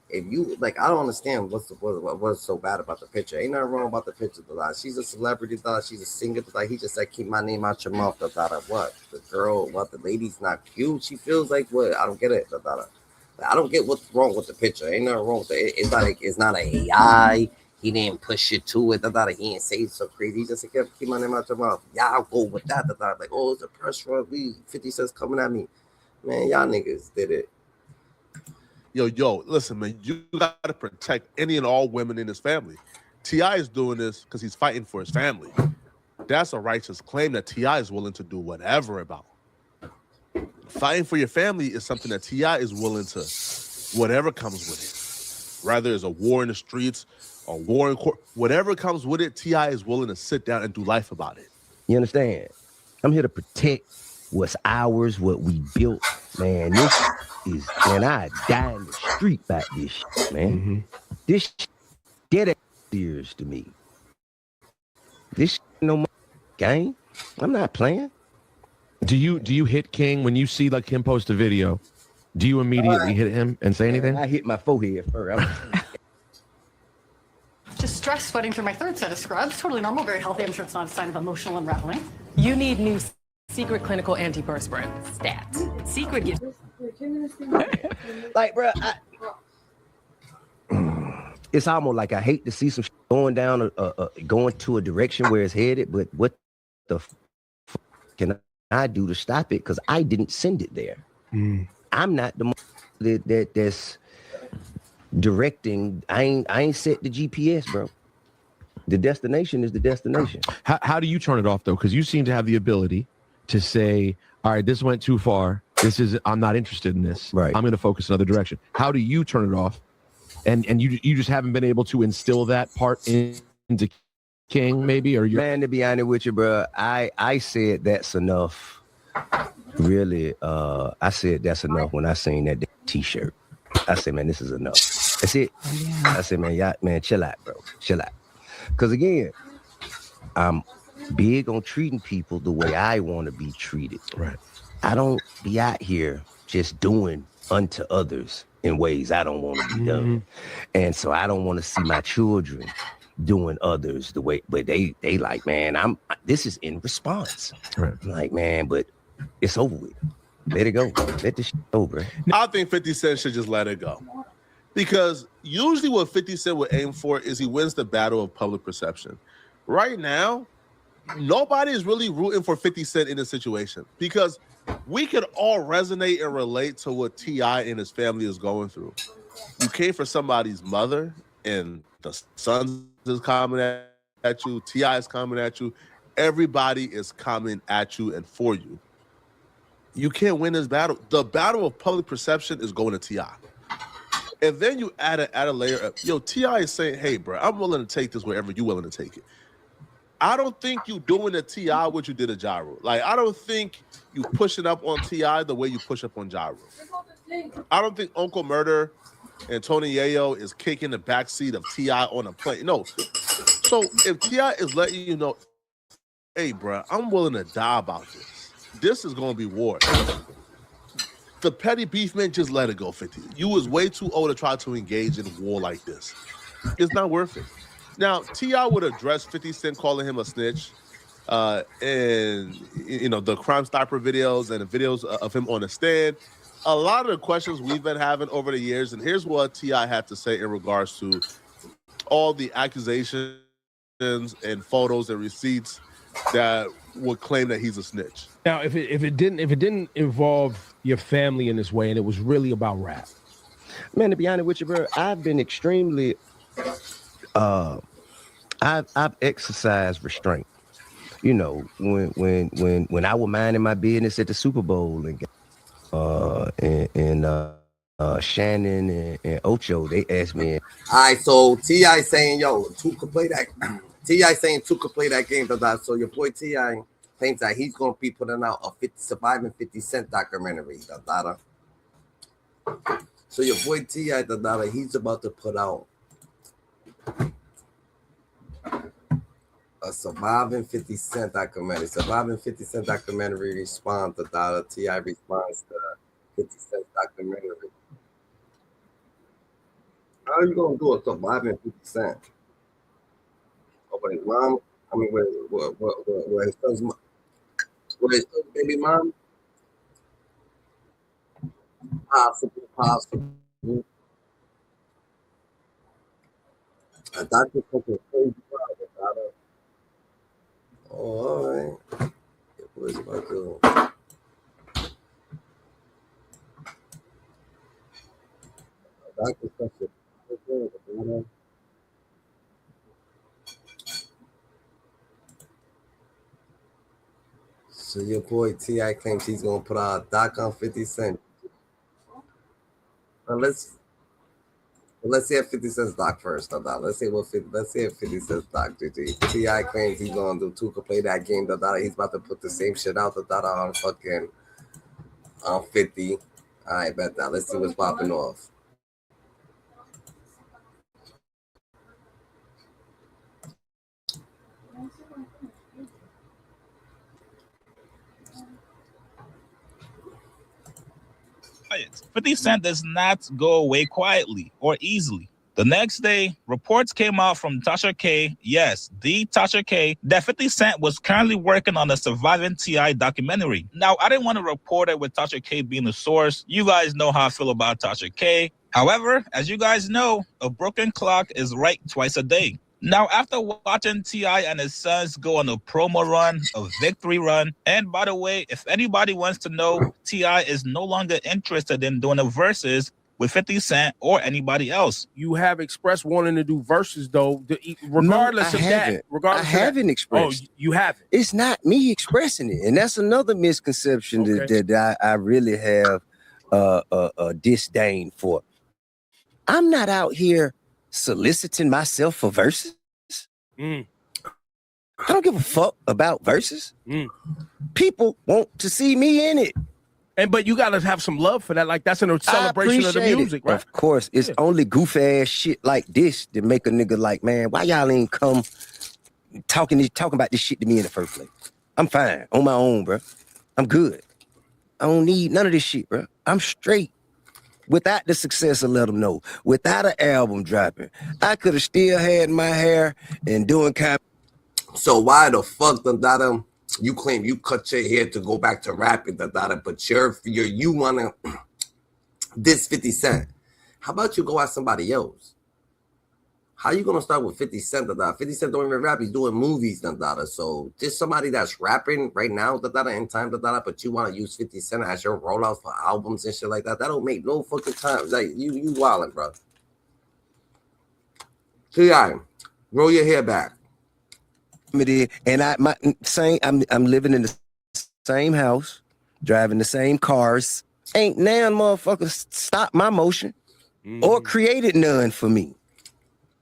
If you like, I don't understand what's so bad about the picture. Ain't nothing wrong about the picture. She's a celebrity. She's a singer. He just said, keep my name out your mouth. What the girl? What the lady's not cute? She feels like what? I don't get it. I don't get what's wrong with the picture. Ain't nothing wrong with it. It's like it's not an AI. He didn't push it to it. He didn't say so crazy. He just said, keep my name out your mouth. Yeah, I'll go with that. Like, oh, it's a press run. 50 Cent's coming at me. Man, y'all niggas did it. Yo, listen, man, you got to protect any and all women in his family. T.I. is doing this because he's fighting for his family. That's a righteous claim that T.I. is willing to do whatever about. Fighting for your family is something that T.I. is willing to, whatever comes with it. Rather it's a war in the streets, a war in court, whatever comes with it, T.I. is willing to sit down and do life about it. You understand? I'm here to protect what's ours, what we built. Man, this is, man, I die in the street about this shit, man. Mm-hmm. This shit dead serious to me. This shit no more game. I'm not playing. Do you hit King when you see like him post a video? Do you immediately hit him and say anything? I hit my forehead first. Just stress sweating through my third set of scrubs. Totally normal, very healthy. I'm sure it's not a sign of emotional unraveling. You need new secret clinical antiperspirant stats. Secret gives. Like, bro, it's almost like I hate to see some shit going down, going to a direction where it's headed. But what the can I do to stop it? Because I didn't send it there. I'm not the that's directing. I ain't set the GPS, bro. The destination is the destination. How do you turn it off though? Because you seem to have the ability to say, all right, this went too far. I'm not interested in this. Right. I'm going to focus another direction. How do you turn it off? And you just haven't been able to instill that part into King, maybe? Or you're... Man, to be honest with you, bro, I said that's enough. Really, I said that's enough when I seen that T-shirt. I said, man, this is enough. That's it. I said, man, chill out, bro. Chill out. Because again, I'm big on treating people the way I want to be treated. Right. I don't be out here just doing unto others in ways I don't want to be done. And so I don't want to see my children doing others the way, but they like, man, this is in response. Right. I'm like, man, but it's over with. Let it go. Let this shit over. I think 50 Cent should just let it go. Because usually what 50 Cent would aim for is he wins the battle of public perception. Right now, nobody is really rooting for 50 Cent in this situation because we can all resonate and relate to what T.I. and his family is going through. You came for somebody's mother and the sons is coming at you, T.I. is coming at you. Everybody is coming at you and for you. You can't win this battle. The battle of public perception is going to T.I. And then you add a layer of, T.I. is saying, hey, bro, I'm willing to take this wherever you're willing to take it. I don't think you doing to T.I. what you did to Ja Rule. Like, I don't think you pushing up on T.I. the way you push up on Ja Rule. I don't think Uncle Murder and Tony Yayo is kicking the backseat of T.I on a plane. No. So if T.I is letting you know, hey, bro, I'm willing to die about this. This is going to be war. The petty beef, man, just let it go, 50. You was way too old to try to engage in war like this. It's not worth it. Now, T.I would address 50 Cent calling him a snitch and, you know, the Crime Stopper videos and the videos of him on the stand. A lot of the questions we've been having over the years, and here's what T.I had to say in regards to all the accusations and photos and receipts that would claim that he's a snitch. Now, if it didn't involve your family in this way, and it was really about rap, man, to be honest with you, bro, I've been extremely, I've exercised restraint. You know, when I was minding my business at the Super Bowl and Shannon and Ocho, they asked me. All right, so T.I saying, yo, two could play that. T.I saying two could play that game. So your boy T.I claims that he's going to be putting out a surviving 50 Cent documentary. So your boy T.I, he's about to put out a surviving 50 Cent documentary. Surviving 50 Cent documentary responds to T.I responds to 50 Cent documentary. How are you gonna do a surviving 50 Cent? Oh, but his mom? I mean, where his son's baby mom? Possible. A doctor fucking crazy. Oh, all right. What is about to? Doctor fucking. So your boy T.I claims he's gonna put out a doc on 50 Cent. Let's see if 50 Cent's doc first. Let's see if 50 Cent's doc. T.I claims he's gonna do two could play that game. He's about to put the same shit out on fucking on 50. All right, bet that. Let's see what's popping off. quiet. 50 Cent does not go away quietly or easily. The next day, reports came out from Tasha K, yes, the Tasha K, that 50 Cent was currently working on a surviving T.I documentary. Now, I didn't want to report it with Tasha K being the source. You guys know how I feel about Tasha K. However, as you guys know, a broken clock is right twice a day. Now, after watching T.I and his sons go on a promo run, a victory run, and by the way, if anybody wants to know, T.I is no longer interested in doing the verses with 50 Cent or anybody else. You have expressed wanting to do verses, though, regardless of that. I haven't expressed. Oh, you haven't. It's not me expressing it, and that's another misconception that I really have a disdain for. I'm not out here soliciting myself for verses. I don't give a fuck about verses. People want to see me in it. But you gotta have some love for that. Like that's a celebration of the music, right? Of course, it's only goof ass shit like this that make a nigga like, man, why y'all ain't come talking about this shit to me in the first place? I'm fine on my own, bro. I'm good. I don't need none of this shit, bro. I'm straight. Without the success of Let Them Know, without an album dropping, I could have still had my hair and doing So why the fuck you claim you cut your hair to go back to rapping, but you wanna diss 50 Cent? How about you go at somebody else? How you gonna start with 50 Cent? 50 Cent don't even rap; he's doing movies. So just somebody that's rapping right now, in time, but you want to use 50 Cent as your rollout for albums and shit like that. That don't make no fucking time. Like you wildin', bro. T.I, roll your hair back. And I'm living in the same house, driving the same cars. Ain't now motherfuckers stop my motion or created none for me.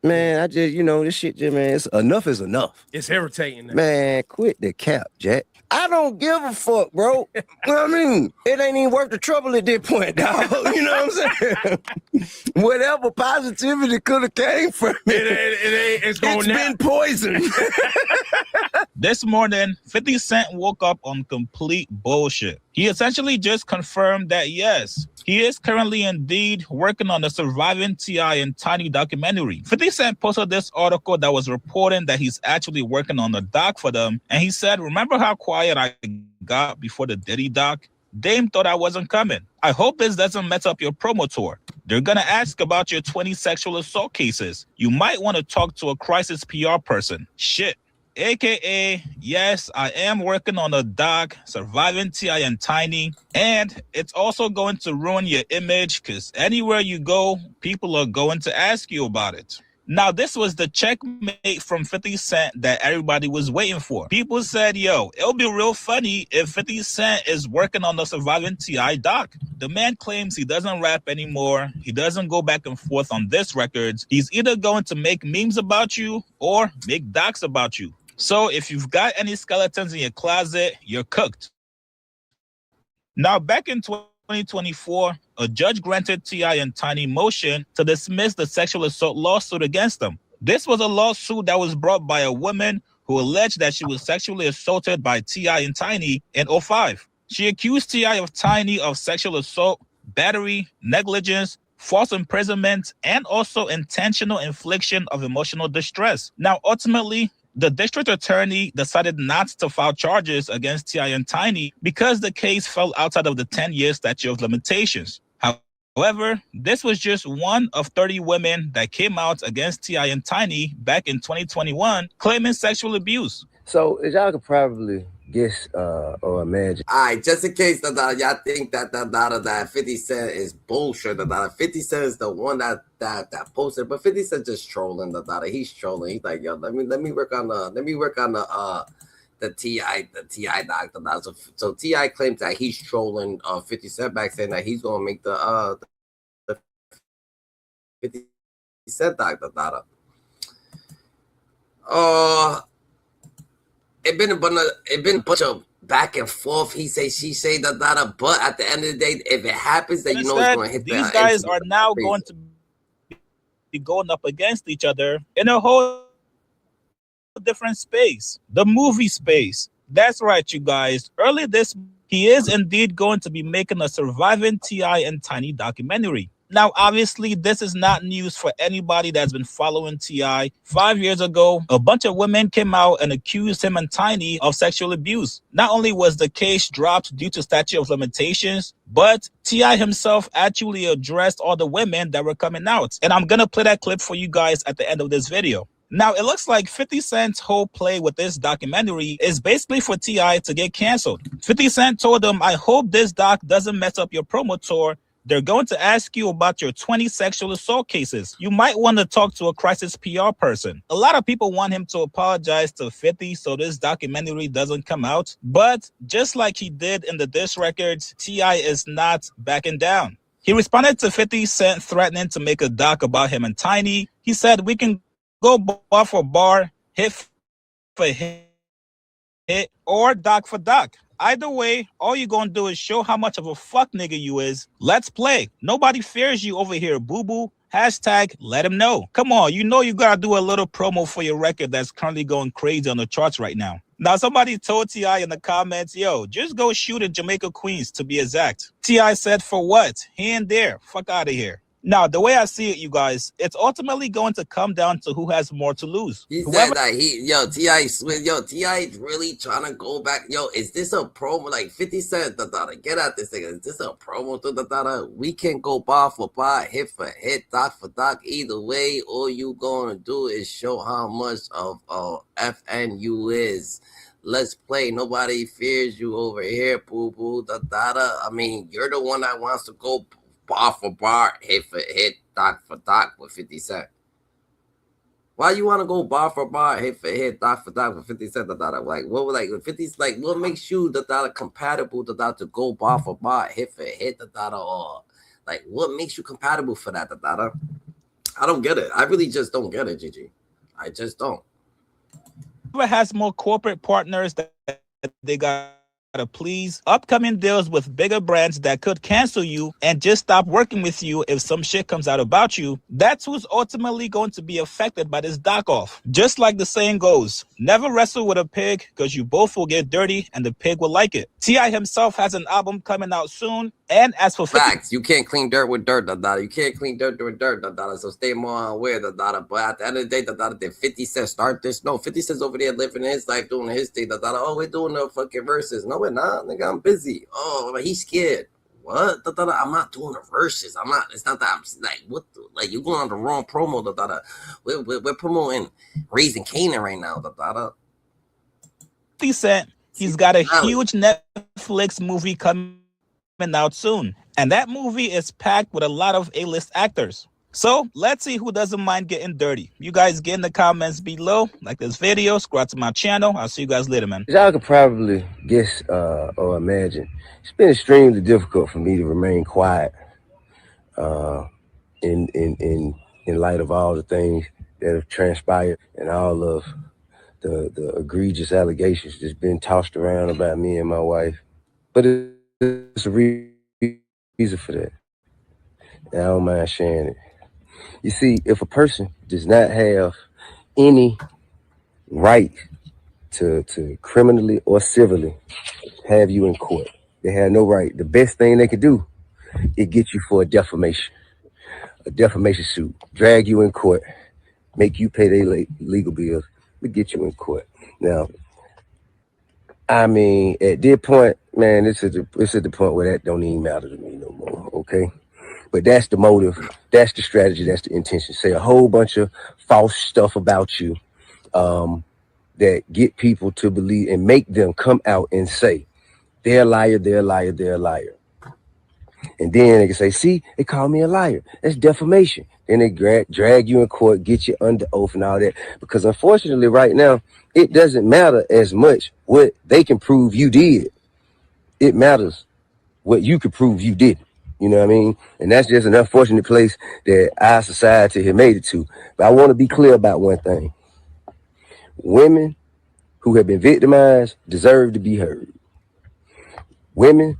Man, I just, this shit just, man, enough is enough. It's irritating. Man, quit the cap, Jack. I don't give a fuck, bro. You know what I mean? It ain't even worth the trouble at this point, dog. You know what I'm saying? Whatever positivity could have came from it, it's been poisoned. This morning, 50 Cent woke up on complete bullshit. He essentially just confirmed that, yes, he is currently indeed working on the surviving T.I and Tiny documentary. 50 Cent posted this article that was reporting that he's actually working on the doc for them. And he said, remember how quiet I got before the Diddy doc? Dame thought I wasn't coming. I hope this doesn't mess up your promo tour. They're going to ask about your 20 sexual assault cases. You might want to talk to a crisis PR person. Shit. AKA, yes, I am working on a doc, Surviving T.I and Tiny, and it's also going to ruin your image because anywhere you go, people are going to ask you about it. Now, this was the checkmate from 50 Cent that everybody was waiting for. People said, yo, it'll be real funny if 50 Cent is working on the Surviving T.I doc. The man claims he doesn't rap anymore. He doesn't go back and forth on diss records. He's either going to make memes about you or make docs about you. So if you've got any skeletons in your closet, you're cooked. Now, back in 2024, a judge granted T.I and Tiny motion to dismiss the sexual assault lawsuit against them. This was a lawsuit that was brought by a woman who alleged that she was sexually assaulted by T.I and Tiny in 2005. She accused T.I of Tiny of sexual assault, battery, negligence, false imprisonment, and also intentional infliction of emotional distress. Now, ultimately, the district attorney decided not to file charges against T.I and Tiny because the case fell outside of the 10-year statute of limitations. However, this was just one of 30 women that came out against T.I and Tiny back in 2021 claiming sexual abuse. So, as y'all could probably guess or imagine. All right, just in case y'all think that 50 Cent is bullshit, 50 Cent is the one that posted, but 50 Cent just trolling he's trolling. He's like, yo, let me work on the T.I doc. So T.I claims that he's trolling 50 Cent back, saying that he's gonna make the 50 Cent doc. It been a bunch of back and forth. He say, she say, but at the end of the day, if it happens, then you know it's going to hit. These guys are now going to be going up against each other in a whole different space, the movie space. That's right, you guys. Early this, he is indeed going to be making a Surviving T.I and Tiny documentary. Now, obviously, this is not news for anybody that's been following T.I. 5 years ago, a bunch of women came out and accused him and Tiny of sexual abuse. Not only was the case dropped due to statute of limitations, but T.I himself actually addressed all the women that were coming out. And I'm going to play that clip for you guys at the end of this video. Now, it looks like 50 Cent's whole play with this documentary is basically for T.I to get canceled. 50 Cent told him, I hope this doc doesn't mess up your promo tour. They're going to ask you about your 20 sexual assault cases. You might want to talk to a crisis PR person. A lot of people want him to apologize to 50 so this documentary doesn't come out. But just like he did in the diss records, T.I is not backing down. He responded to 50 Cent threatening to make a doc about him and Tiny. He said, we can go bar for bar, hit for hit, or doc for doc. Either way, all you're gonna do is show how much of a fuck nigga you is. Let's play. Nobody fears you over here, boo-boo. Hashtag let him know. Come on, you know you gotta do a little promo for your record that's currently going crazy on the charts right now. Now, somebody told T.I in the comments, yo, just go shoot in Jamaica, Queens, to be exact. T.I said, for what? He ain't there. Fuck out of here. Now, the way I see it, you guys, it's ultimately going to come down to who has more to lose. He said that T.I really trying to go back. Yo, is this a promo? Like 50 Cent, get at this thing. Is this a promo? We can go bar for bar, hit for hit, doc for doc. Either way, all you gonna do is show how much of FN you is. Let's play. Nobody fears you over here, boo-boo, I mean, you're the one that wants to go bar for bar, hit for hit, doc for doc with 50 Cent. Why you want to go bar for bar, hit for hit, doc for doc with 50 Cent? What makes you compatible to go bar for bar, hit for hit, or like what makes you compatible for that? I don't get it. I really just don't get it, Gigi. I just don't. Whoever has more corporate partners that they got to please, upcoming deals with bigger brands that could cancel you and just stop working with you if some shit comes out about you, that's who's ultimately going to be affected by this dock off. Just like the saying goes, never wrestle with a pig because you both will get dirty and the pig will like it. T.I himself has an album coming out soon, and as for 50, facts, you can't clean dirt with dirt, you can't clean dirt with dirt, so stay more aware, but at the end of the day, did 50 Cent start this? No, 50 Cent's over there living his life, doing his thing, oh, we're doing the fucking verses. No, we're not, nigga, I'm busy. Oh, but he's scared. What? I'm not doing the verses. I'm not, it's not that I'm like, what the, like, you going on the wrong promo, we're promoting Raising Canaan right now, 50 Cent, he's got a huge Netflix movie coming out soon, and that movie is packed with a lot of A-list actors. So let's see who doesn't mind getting dirty. You guys get in the comments below, like this video, subscribe to my channel. I'll see you guys later, man. Y'all could probably guess or imagine it's been extremely difficult for me to remain quiet in light of all the things that have transpired and all of the egregious allegations that's been tossed around about me and my wife. But it's a reason for that. And I don't mind sharing it. You see, if a person does not have any right to criminally or civilly have you in court, they have no right. The best thing they could do is get you for a defamation suit, drag you in court, make you pay their legal bills, but get you in court. Now, I mean, at this point, man, it's at the point where that don't even matter to me no more, okay? But that's the motive, that's the strategy, that's the intention. Say a whole bunch of false stuff about you that get people to believe and make them come out and say, they're a liar, they're a liar, they're a liar. And then they can say, see, they call me a liar. That's defamation. Then they drag you in court, get you under oath and all that. Because unfortunately right now, it doesn't matter as much what they can prove you did. It matters what you can prove you didn't. You know what I mean? And that's just an unfortunate place that our society has made it to. But I want to be clear about one thing. Women who have been victimized deserve to be heard. Women,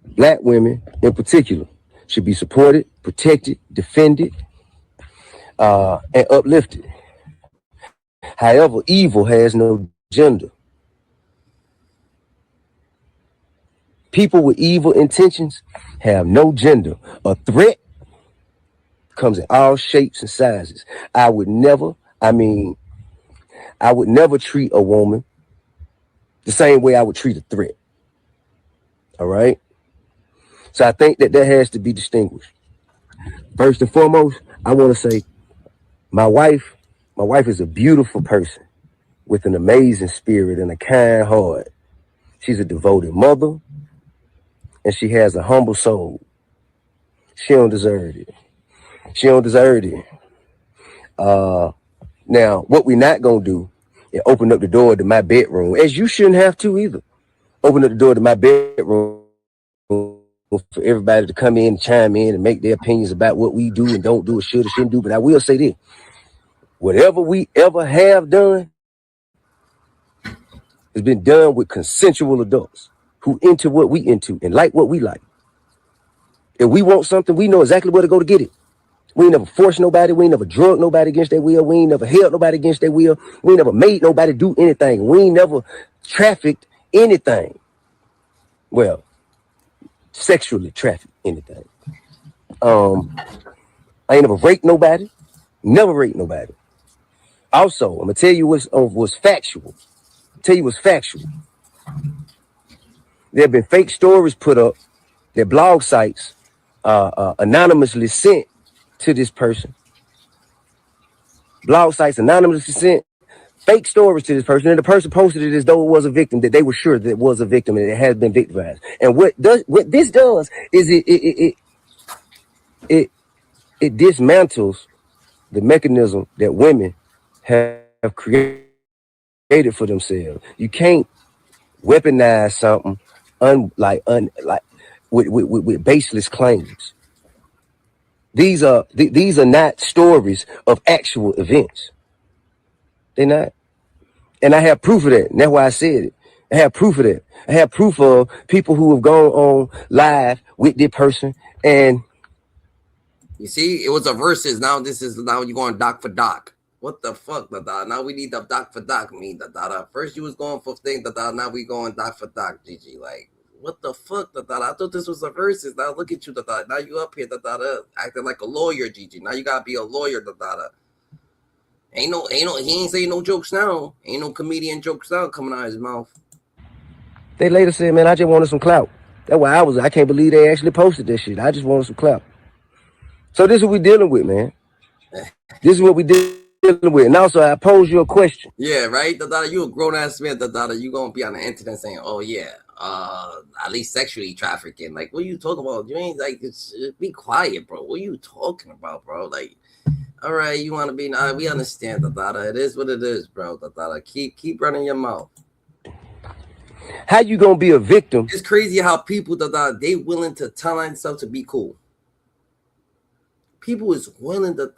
Black women in particular, should be supported, protected, defended, and uplifted. However, evil has no gender. People with evil intentions have no gender. A threat comes in all shapes and sizes. I would never treat a woman the same way I would treat a threat. All right? So I think that has to be distinguished. First and foremost, I want to say my wife is a beautiful person with an amazing spirit and a kind heart. She's a devoted mother, and she has a humble soul. She don't deserve it. She don't deserve it. Now, what we're not going to do is open up the door to my bedroom, as you shouldn't have to either. Open up the door to my bedroom for everybody to come in and chime in and make their opinions about what we do and don't do or should or shouldn't do. But I will say this. Whatever we ever have done has been done with consensual adults who into what we into and like what we like. If we want something, we know exactly where to go to get it. We ain't never forced nobody. We ain't never drugged nobody against their will. We ain't never held nobody against their will. We ain't never made nobody do anything. We ain't never trafficked anything. Well, sexually trafficked anything. I ain't never raped nobody. Never raped nobody. Also, I'm gonna tell you what's factual. There have been fake stories put up that blog sites anonymously sent to this person. Blog sites anonymously sent fake stories to this person, and the person posted it as though it was a victim, that they were sure that it was a victim and it has been victimized. And what this does is it dismantles the mechanism that women have created for themselves. You can't weaponize something with baseless claims. These are not stories of actual events. They're not. And I have proof of that. And that's why I said it. I have proof of that. I have proof of people who have gone on live with this person. And you see, it was a versus. Now you're going doc for doc. What the fuck, da? Now we need the doc for doc. Da. First you was going for thing, da. Now we going doc for doc, GG. Like, what the fuck, da? I thought this was a versus. Now look at you, da. Now you up here, da, acting like a lawyer, GG. Now you gotta be a lawyer, da. Ain't no, he ain't saying no jokes now. Ain't no comedian jokes now coming out of his mouth. they later said, man, I just wanted some clout. That's why I can't believe they actually posted this shit. I just wanted some clout. So this is what we dealing with, man. This is what we dealing with. And also, I pose you a question. Yeah, right? Da, you a grown-ass man, da. You gonna be on the internet saying, oh, yeah, at least sexually trafficking. Like, what are you talking about? You ain't, like, be quiet, bro. What are you talking about, bro? Like, all right, you want to be, we understand, da. It is what it is, bro, da. Keep running your mouth. How you gonna be a victim? It's crazy how people, da, they willing to tell themselves to be cool. People is willing to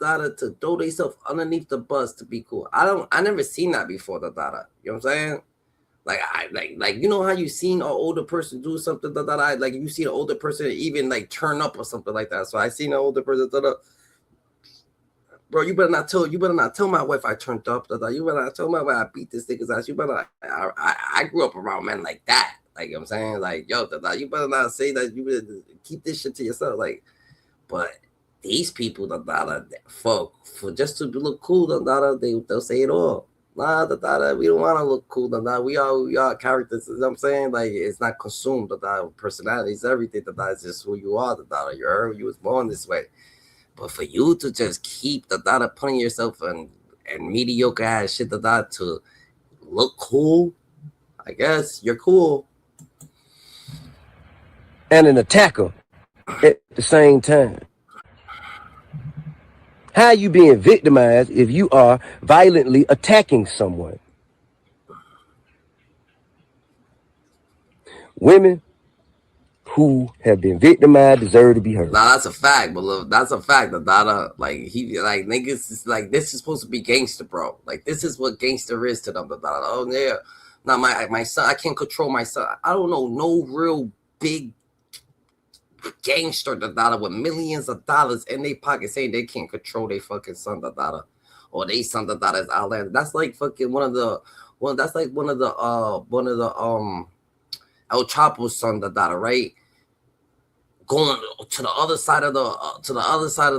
throw themselves underneath the bus to be cool. I never seen that before, da. You know what I'm saying? Like you know how you seen an older person do something, da. Like you see an older person even like turn up or something like that. So I seen an older person, da. Bro, you better not tell my wife I turned up, da. You better not tell my wife I beat this nigga's ass. You better I grew up around men like that. Like, you know what I'm saying? Like, yo, da. You better not say that. You better keep this shit to yourself. Like, but these people, da, for just to look cool, da, they'll say it all. Nah, da, we don't want to look cool, da. We are characters. You know what I'm saying? Like, it's not consumed, da. Personalities, everything, da. It's just who you are, da. You was born this way. But for you to just keep, da, putting yourself in mediocre ass shit, da, to look cool, I guess you're cool. And an attacker at the same time. How are you being victimized if you are violently attacking someone? Women who have been victimized deserve to be heard. Nah, that's a fact, but that's a fact. That like niggas is like, this is supposed to be gangster, bro. Like, this is what gangster is to them. Oh yeah, now my son, I can't control my son. I don't know no real big gangster with millions of dollars in their pocket saying they can't control their fucking son, or they son is outland. That's like fucking one of the El Chapo's son, right? Going to the other side of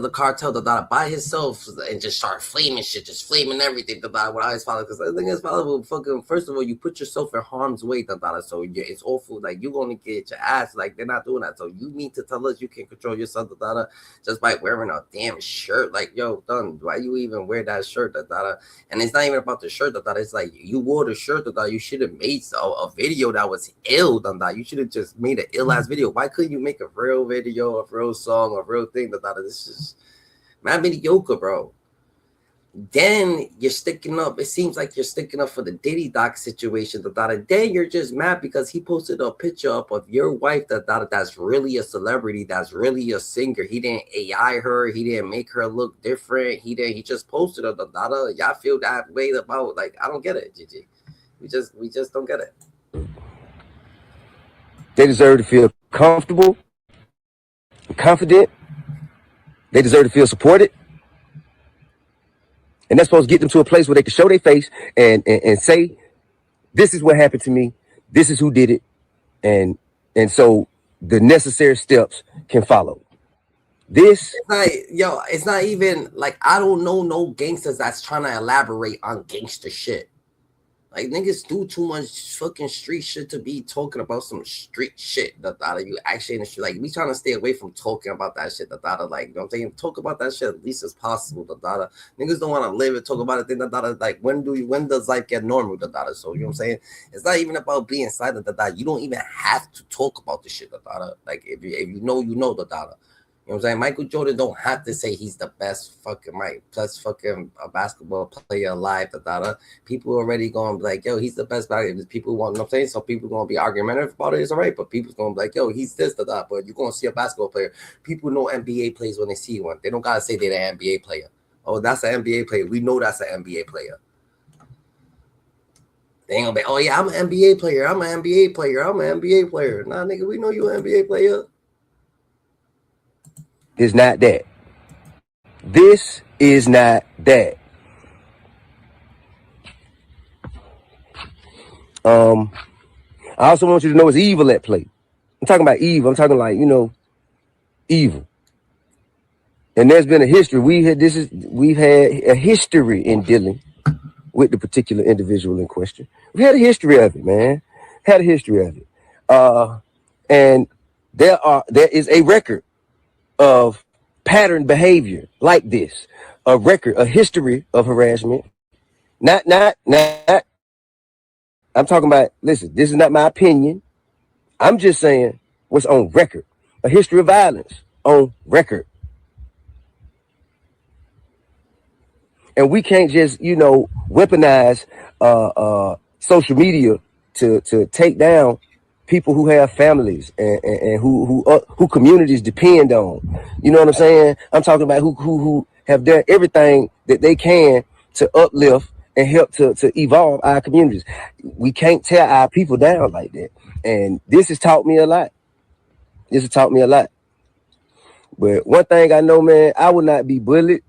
the cartel, by himself, and just start flaming shit, just flaming everything, with eyes follow. Because I think it's probably fucking, first of all, you put yourself in harm's way, so it's awful. Like, you're gonna get your ass. Like, they're not doing that. So you need to tell us you can control yourself, just by wearing a damn shirt. Like, yo, done. Why you even wear that shirt, And it's not even about the shirt, It's like, you wore the shirt, you should have made a video that was ill, You should have just made an ill ass video. Why couldn't you make a real video, a real song, a real thing? This is man mediocre, bro. Then you're sticking up. It seems like you're sticking up for the Diddy Doc situation. Then you're just mad because he posted a picture up of your wife that's really a celebrity, that's really a singer. He didn't AI her. He didn't make her look different. He just posted her. Y'all feel that way about? Like, I don't get it, GG. We just don't get it. They deserve to feel comfortable, confident. They deserve to feel supported. And that's supposed to get them to a place where they can show their face and say, this is what happened to me. This is who did it. And so the necessary steps can follow. It's not even like, I don't know no gangsters that's trying to elaborate on gangster shit. Like, niggas do too much fucking street shit to be talking about some street shit, you actually in the street. Like, we trying to stay away from talking about that shit, like, you know what I'm saying? Talk about that shit at least as possible, Niggas don't want to live and talk about it, like, when does life get normal, So, you know what I'm saying? It's not even about being silent, You don't even have to talk about the shit, Like, if you know, you know, You know what I'm saying? Michael Jordan don't have to say he's the best fucking basketball player alive. People already going to be like, yo, he's the best basketball. People want, you know what I'm saying? So people going to be argumentative about it. It's all right. But people's going to be like, yo, he's this, But you're going to see a basketball player. People know NBA players when they see one. They don't got to say they're an NBA player. Oh, that's an NBA player. We know that's an NBA player. They ain't going to be, oh, yeah, I'm an NBA player. I'm an NBA player. I'm an NBA player. Nah, nigga, we know you're an NBA player. Is not that. This is not that. I also want you to know it's evil at play. I'm talking about evil. I'm talking like, evil. And there's been a history. We've had a history in dealing with the particular individual in question. We've had a history of it, man. Had a history of it. And there is a record of pattern behavior like this. A history of harassment. Not. I'm talking about, listen, this is not my opinion. I'm just saying what's on record. A history of violence on record. And we can't just, weaponize social media to take down people who have families and who communities depend on. You know what I'm saying? I'm talking about who have done everything that they can to uplift and help to evolve our communities. We can't tear our people down like that. And this has taught me a lot. But one thing I know, man, I will not be bullied.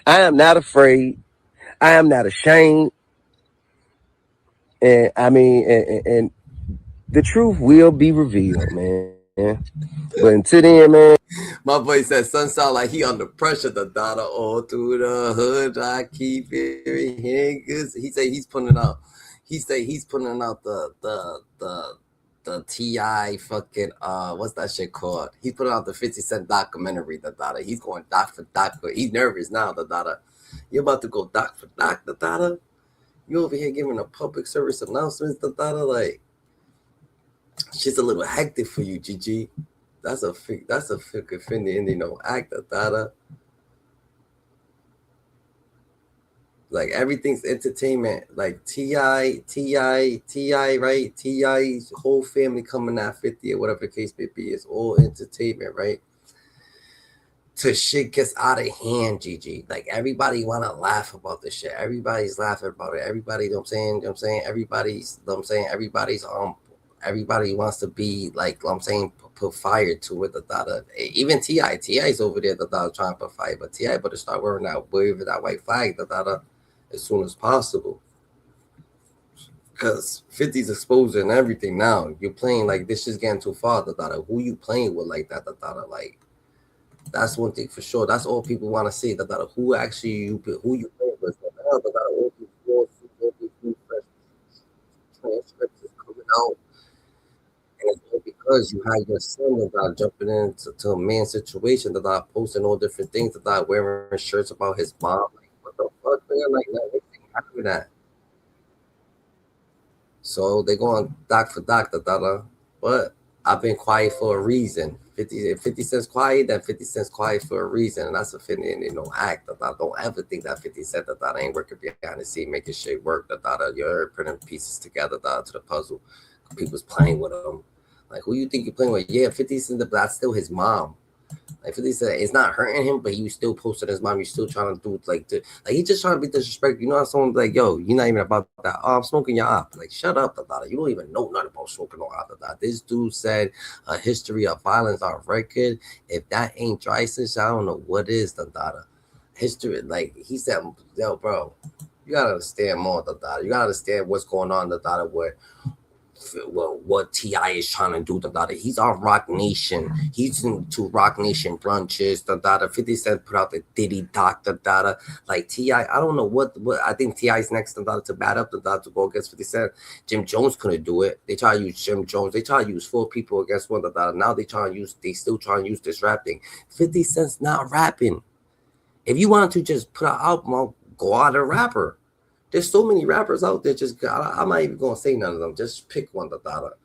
I am not afraid. I am not ashamed. And I mean, and the truth will be revealed, man. But until then, man. My boy said, son sound like he under pressure. The daughter all through the hood. I keep hearing him. He say he's putting out. He say he's putting out the T.I fucking what's that shit called? He's putting out the 50 Cent documentary. The daughter. He's going doc for doc. He's nervous now. The daughter. You're about to go doc for doc. The daughter. You over here giving a public service announcements. The daughter like. She's a little hectic for you, GG. That's a freaking Fendi act, dada. Like everything's entertainment. Like T.I, right? T.I.'s whole family coming at 50 or whatever the case may be. It's all entertainment, right? Till shit gets out of hand, GG. Like everybody wanna laugh about this shit. Everybody's laughing about it. Everybody, you know what I'm saying? Everybody wants to be like, put fire to it. Even T.I.'s over there trying to put fire, but T.I. better start waving that white flag as soon as possible. Because 50's exposing everything now. You're playing like this is getting too far. Who you playing with like that? Like that's one thing for sure. That's all people want to see. Who actually who you playing with? Transcripts is coming out. And it's all because you had your son jumping into a man situation posting all different things wearing shirts about his mom. Like, what the fuck, man? Like, that ain't happening that. So they going doc for doc, but I've been quiet for a reason. 50 Cent's quiet, then 50 Cent's quiet for a reason. And that's a 50 act. Don't ever think that 50 Cent ain't working behind the scene, making shit work. You're putting pieces together to the puzzle. People's playing with him. Like, who you think you're playing with? Yeah, 50 Cent, but that's still his mom. Like 50 Cent, it's not hurting him, but he still posting his mom. You're still trying to do he's just trying to be disrespectful. You know how someone's like, yo, you're not even about that. Oh, I'm smoking your op. Like, shut up, You don't even know nothing about smoking no op. This dude said a history of violence on record. If that ain't dry sense, I don't know what is history. Like he said, yo, bro, you gotta understand more, You gotta understand what's going on, what T.I is trying to do. He's on Rock Nation. He's into Rock Nation brunches. 50 Cent put out the Diddy doc. Like T.I, I don't know what I think T.I is next to bat up to go against 50 Cent. Jim Jones couldn't do it. They try to use Jim Jones. They try to use 4 people against one. Now they still trying to use this rap thing. 50 Cent's not rapping. If you want to just put an album, go out a rapper. There's so many rappers out there. I'm not even gonna say none of them. Just pick one. You know what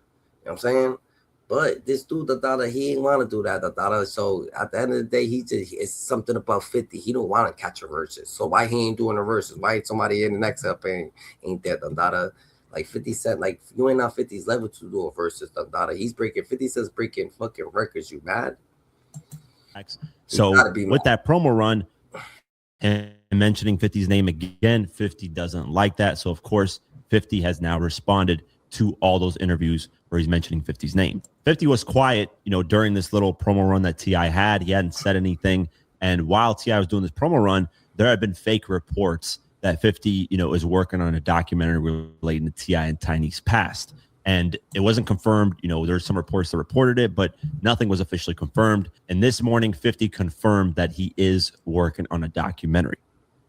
I'm saying? But this dude, he ain't want to do that, So at the end of the day, it's something about 50. He don't want to catch a verses. So why he ain't doing the verses? Why ain't somebody in the next up ain't there, Like 50 Cent, like you ain't on 50's level to do a versus, He's breaking 50 Cent's breaking fucking records. You mad? So with that promo run and mentioning 50's name again, 50 doesn't like that. So of course, 50 has now responded to all those interviews where he's mentioning 50's name. 50 was quiet, during this little promo run that T.I had. He hadn't said anything. And while T.I was doing this promo run, there had been fake reports that 50, is working on a documentary relating to T.I and Tiny's past. And it wasn't confirmed. There's some reports that reported it, but nothing was officially confirmed. And this morning, 50 confirmed that he is working on a documentary.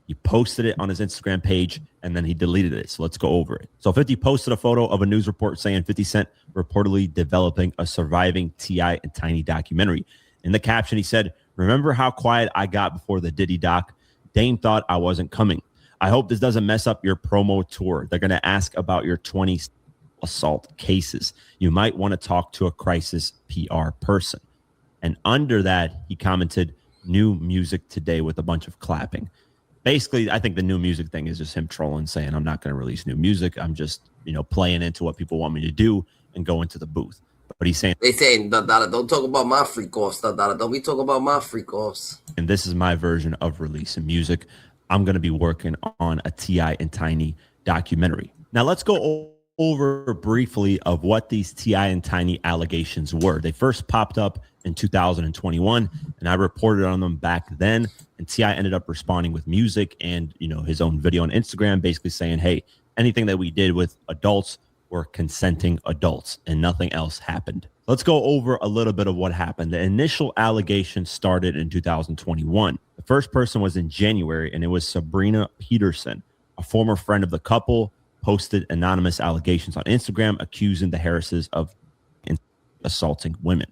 He posted it on his Instagram page, and then he deleted it. So let's go over it. So 50 posted a photo of a news report saying 50 Cent reportedly developing a surviving T.I and Tiny documentary. In the caption, he said, "Remember how quiet I got before the Diddy doc? Dame thought I wasn't coming. I hope this doesn't mess up your promo tour. They're going to ask about your 20 assault cases. You might want to talk to a crisis PR person." And under that, he commented, "New music today," with a bunch of clapping. Basically, I think the new music thing is just him trolling, saying, I'm not going to release new music. I'm just, playing into what people want me to do and go into the booth. But he's saying, they saying, don't talk about my freak offs, Don't we talk about my freak offs? And this is my version of releasing music. I'm going to be working on a T.I and Tiny documentary. Now, let's go over briefly of what these T.I and Tiny allegations were. They first popped up in 2021, and I reported on them back then. And T.I ended up responding with music and, his own video on Instagram, basically saying, hey, anything that we did with adults were consenting adults and nothing else happened. Let's go over a little bit of what happened. The initial allegation started in 2021. The first person was in January, and it was Sabrina Peterson, a former friend of the couple, posted anonymous allegations on Instagram accusing the Harrises of assaulting women.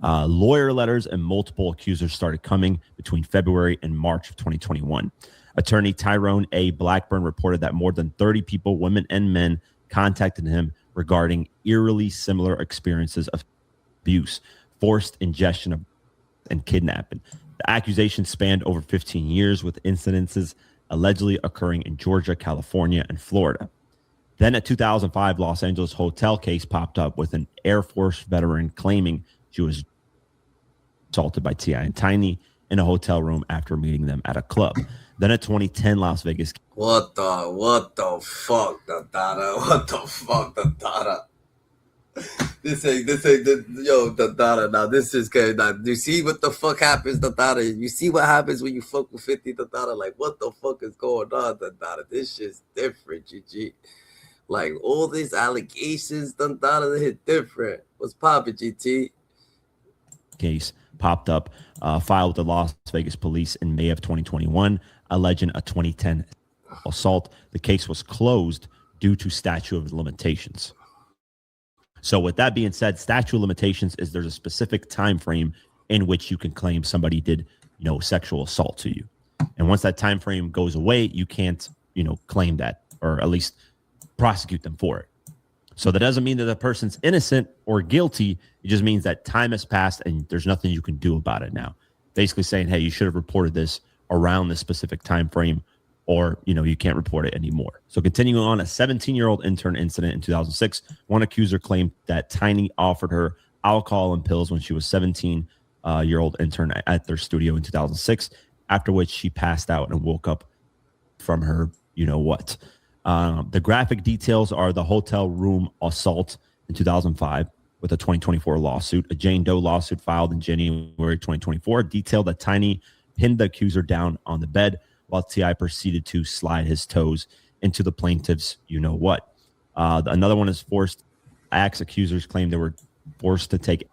Lawyer letters and multiple accusers started coming between February and March of 2021. Attorney Tyrone A. Blackburn reported that more than 30 people, women and men, contacted him regarding eerily similar experiences of abuse, forced ingestion of, and kidnapping. The accusations spanned over 15 years, with incidences allegedly occurring in Georgia, California, and Florida. Then a 2005 Los Angeles hotel case popped up with an Air Force veteran claiming she was assaulted by T.I and Tiny in a hotel room after meeting them at a club. Then a 2010 Las Vegas. What the fuck, What the fuck, This ain't now this is good. Now, you see what the fuck happens, You see what happens when you fuck with 50, Like, what the fuck is going on, This shit's different, GG. Like, all these allegations, they hit different. What's poppin', GT? Case popped up, filed with the Las Vegas police in May of 2021, alleging a 2010 assault. The case was closed due to statute of limitations. So with that being said, statute of limitations is there's a specific time frame in which you can claim somebody did, sexual assault to you. And once that time frame goes away, you can't, claim that, or at least prosecute them for it. So that doesn't mean that the person's innocent or guilty. It just means that time has passed and there's nothing you can do about it now. Basically saying, hey, you should have reported this around this specific time frame, or, you can't report it anymore. So continuing on, a 17-year-old intern incident in 2006, one accuser claimed that Tiny offered her alcohol and pills when she was 17-year-old intern at their studio in 2006, after which she passed out and woke up from her, what. The graphic details are the hotel room assault in 2005 with a 2024 lawsuit. A Jane Doe lawsuit filed in January 2024 detailed that Tiny pinned the accuser down on the bed while T.I proceeded to slide his toes into the plaintiff's what. Another one is forced acts. Accusers claim they were forced to take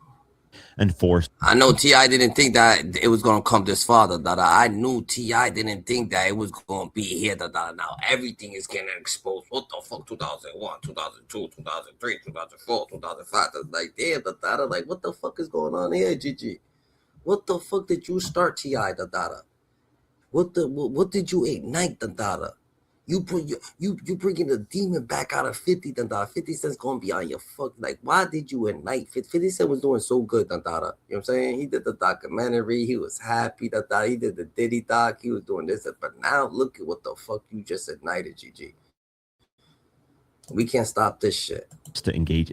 and forced. I know T.I didn't think that it was going to come this far, I knew T.I didn't think that it was going to be here, Now everything is getting exposed. What the fuck, 2001, 2002, 2003, 2004, 2005. Like, damn, like, what the fuck is going on here, GG? What the fuck did you start, T.I, What did you ignite, You bringing the demon back out of 50, Dandada. 50 Cent's gonna be on your fuck. Like, why did you ignite 50 Cent was doing so good, Dandada? You know what I'm saying? He did the documentary, he was happy, Dandada. He did the Diddy doc, he was doing this, but now look at what the fuck you just ignited, GG. We can't stop this shit. To engage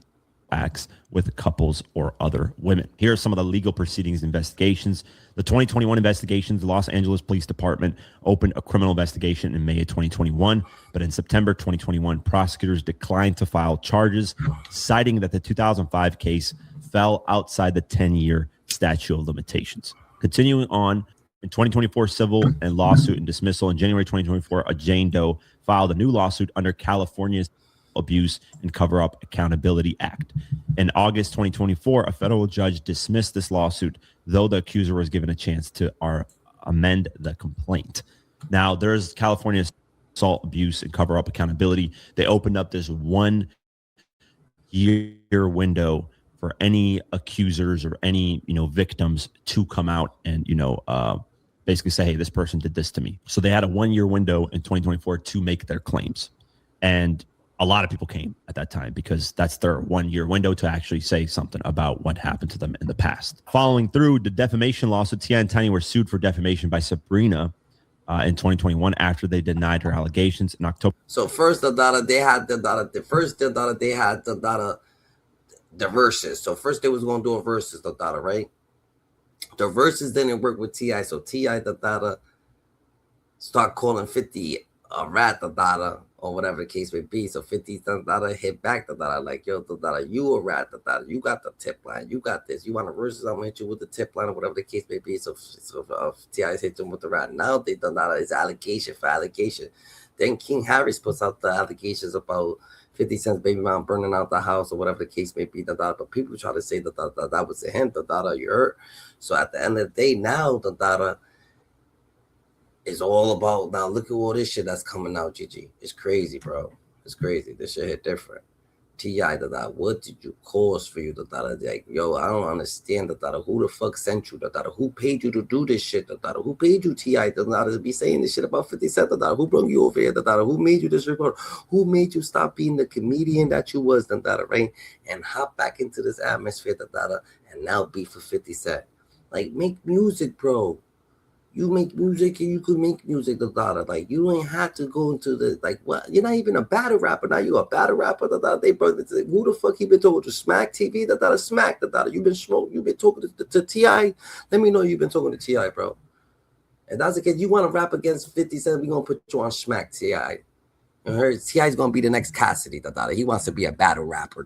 acts with couples or other women. Here are some of the legal proceedings investigations. The 2021 investigations, the Los Angeles Police Department opened a criminal investigation in May of 2021, but in September 2021, prosecutors declined to file charges, citing that the 2005 case fell outside the 10-year statute of limitations. Continuing on, in 2024 civil and lawsuit and dismissal, in January 2024, a Jane Doe filed a new lawsuit under California's Abuse and Cover-Up Accountability Act. In August 2024, a federal judge dismissed this lawsuit, though the accuser was given a chance to amend the complaint. Now, there's California's Assault, Abuse, and Cover-Up Accountability. They opened up this 1 year window for any accusers or any, victims to come out and, basically say, hey, this person did this to me. So they had a 1 year window in 2024 to make their claims. And a lot of people came at that time because that's their 1 year window to actually say something about what happened to them in the past. Following through the defamation lawsuit, T.I and Tiny were sued for defamation by Sabrina in 2021 after they denied her allegations in October. So first, they had the verses. So first they was going to do a verses, right? The verses didn't work with T.I. So T.I. start calling 50 a rat, or whatever the case may be. So 50 hit back, like, yo, you a rat, you got the tip line, you got this. You want a versus, I'm gonna hit you with the tip line or whatever the case may be. So T.I. hit him with the rat. Now they is allegation for allegation. Then King Harris puts out the allegations about 50 Cent's baby mom burning out the house or whatever the case may be. But people try to say that was him, you heard. So at the end of the day, now it's all about, now look at all this shit that's coming out, GG. It's crazy, bro. It's crazy. This shit hit different. T.I, what did you cause for you? Like, yo, I don't understand, who the fuck sent you? Who paid you to do this shit? Who paid you, T.I, to be saying this shit about 50 Cent? Who brought you over here? Who made you this record? Who made you stop being the comedian that you was, right? And hop back into this atmosphere, and now be for 50 Cent. Like, make music, bro. You make music and you could make music, like, you ain't have to go into the, like, what? You're not even a battle rapper. Now you a battle rapper, They brought it to, who the fuck you been talking to? Smack TV, Smack, You've been talking to T.I. Let me know you've been talking to T.I, bro. And that's the case. You want to rap against 50 Cent, we gonna put you on Smack, T.I. And her T.I.'s gonna be the next Cassidy, He wants to be a battle rapper,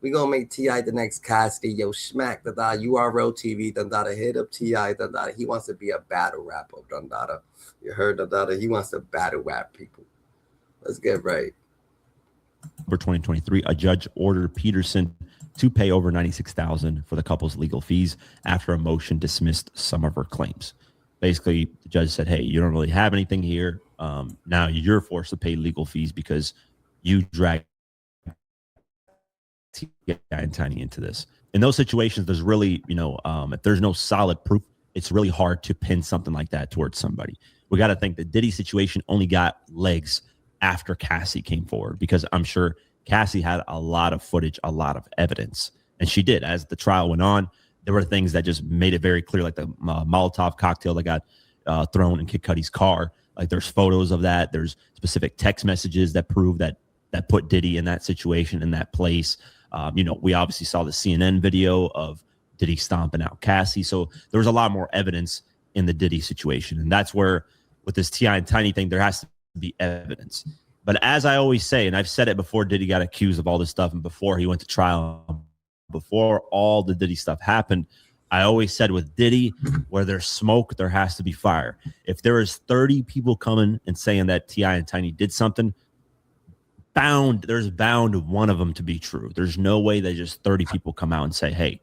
We gonna make T.I. the next Cassidy, yo, Smack, URL TV, hit up T.I, he wants to be a battle rapper, You heard, he wants to battle rap people. Let's get right. For 2023, a judge ordered Peterson to pay over $96,000 for the couple's legal fees after a motion dismissed some of her claims. Basically, the judge said, hey, you don't really have anything here. Now you're forced to pay legal fees because you dragged T.I and Tiny into this. In those situations, there's really, if there's no solid proof, it's really hard to pin something like that towards somebody. We got to think the Diddy situation only got legs after Cassie came forward, because I'm sure Cassie had a lot of footage, a lot of evidence, and she did. As the trial went on, there were things that just made it very clear, like the Molotov cocktail that got thrown in Kid Cudi's car. Like, there's photos of that. There's specific text messages that prove that put Diddy in that situation, in that place. We obviously saw the CNN video of Diddy stomping out Cassie. So there was a lot more evidence in the Diddy situation. And that's where, with this T.I and Tiny thing, there has to be evidence. But as I always say, and I've said it before Diddy got accused of all this stuff and before he went to trial, before all the Diddy stuff happened, I always said with Diddy, where there's smoke, there has to be fire. If there is 30 people coming and saying that T.I and Tiny did something, there's bound one of them to be true. There's no way that just 30 people come out and say, hey,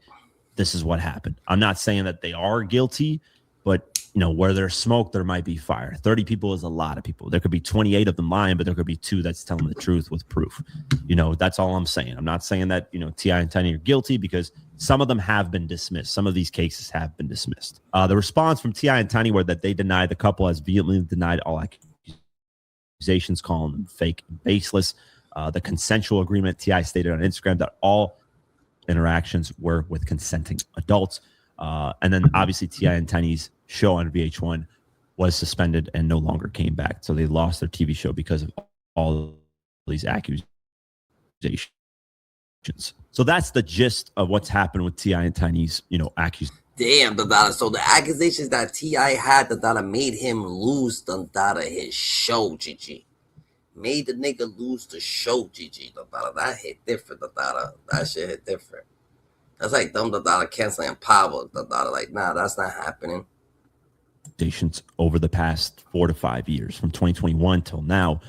this is what happened. I'm not saying that they are guilty, but where there's smoke, there might be fire. 30 people is a lot of people. There could be 28 of them lying, but there could be 2 that's telling the truth with proof. That's all I'm saying. I'm not saying that, T.I and Tiny are guilty, because some of them have been dismissed. Some of these cases have been dismissed. The response from T.I and Tiny were that they denied, the couple has vehemently denied all accusations accusations, calling them fake and baseless. The consensual agreement, T.I. stated on Instagram that all interactions were with consenting adults. And then obviously T.I. and Tiny's show on VH1 was suspended and no longer came back. So they lost their TV show because of all these accusations. So that's the gist of what's happened with T.I. and Tiny's, accusations. Damn, so the accusations that T.I. had that made him lose his show, GG. Made the nigga lose the show, GG. That hit different, that shit hit different. That's like them canceling Power. Like, nah, that's not happening. Over the past 4 to 5 years, from 2021 till now,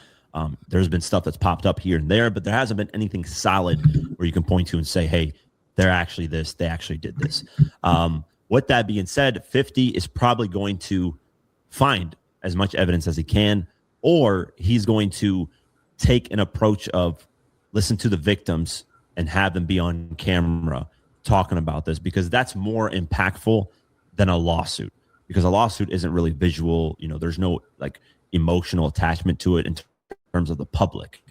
there's been stuff that's popped up here and there, but there hasn't been anything solid where you can point to and say, hey, they're actually this, they actually did this. With that being said, 50 is probably going to find as much evidence as he can, or he's going to take an approach of listen to the victims and have them be on camera talking about this, because that's more impactful than a lawsuit, because a lawsuit isn't really visual. There's no like emotional attachment to it in terms of the public,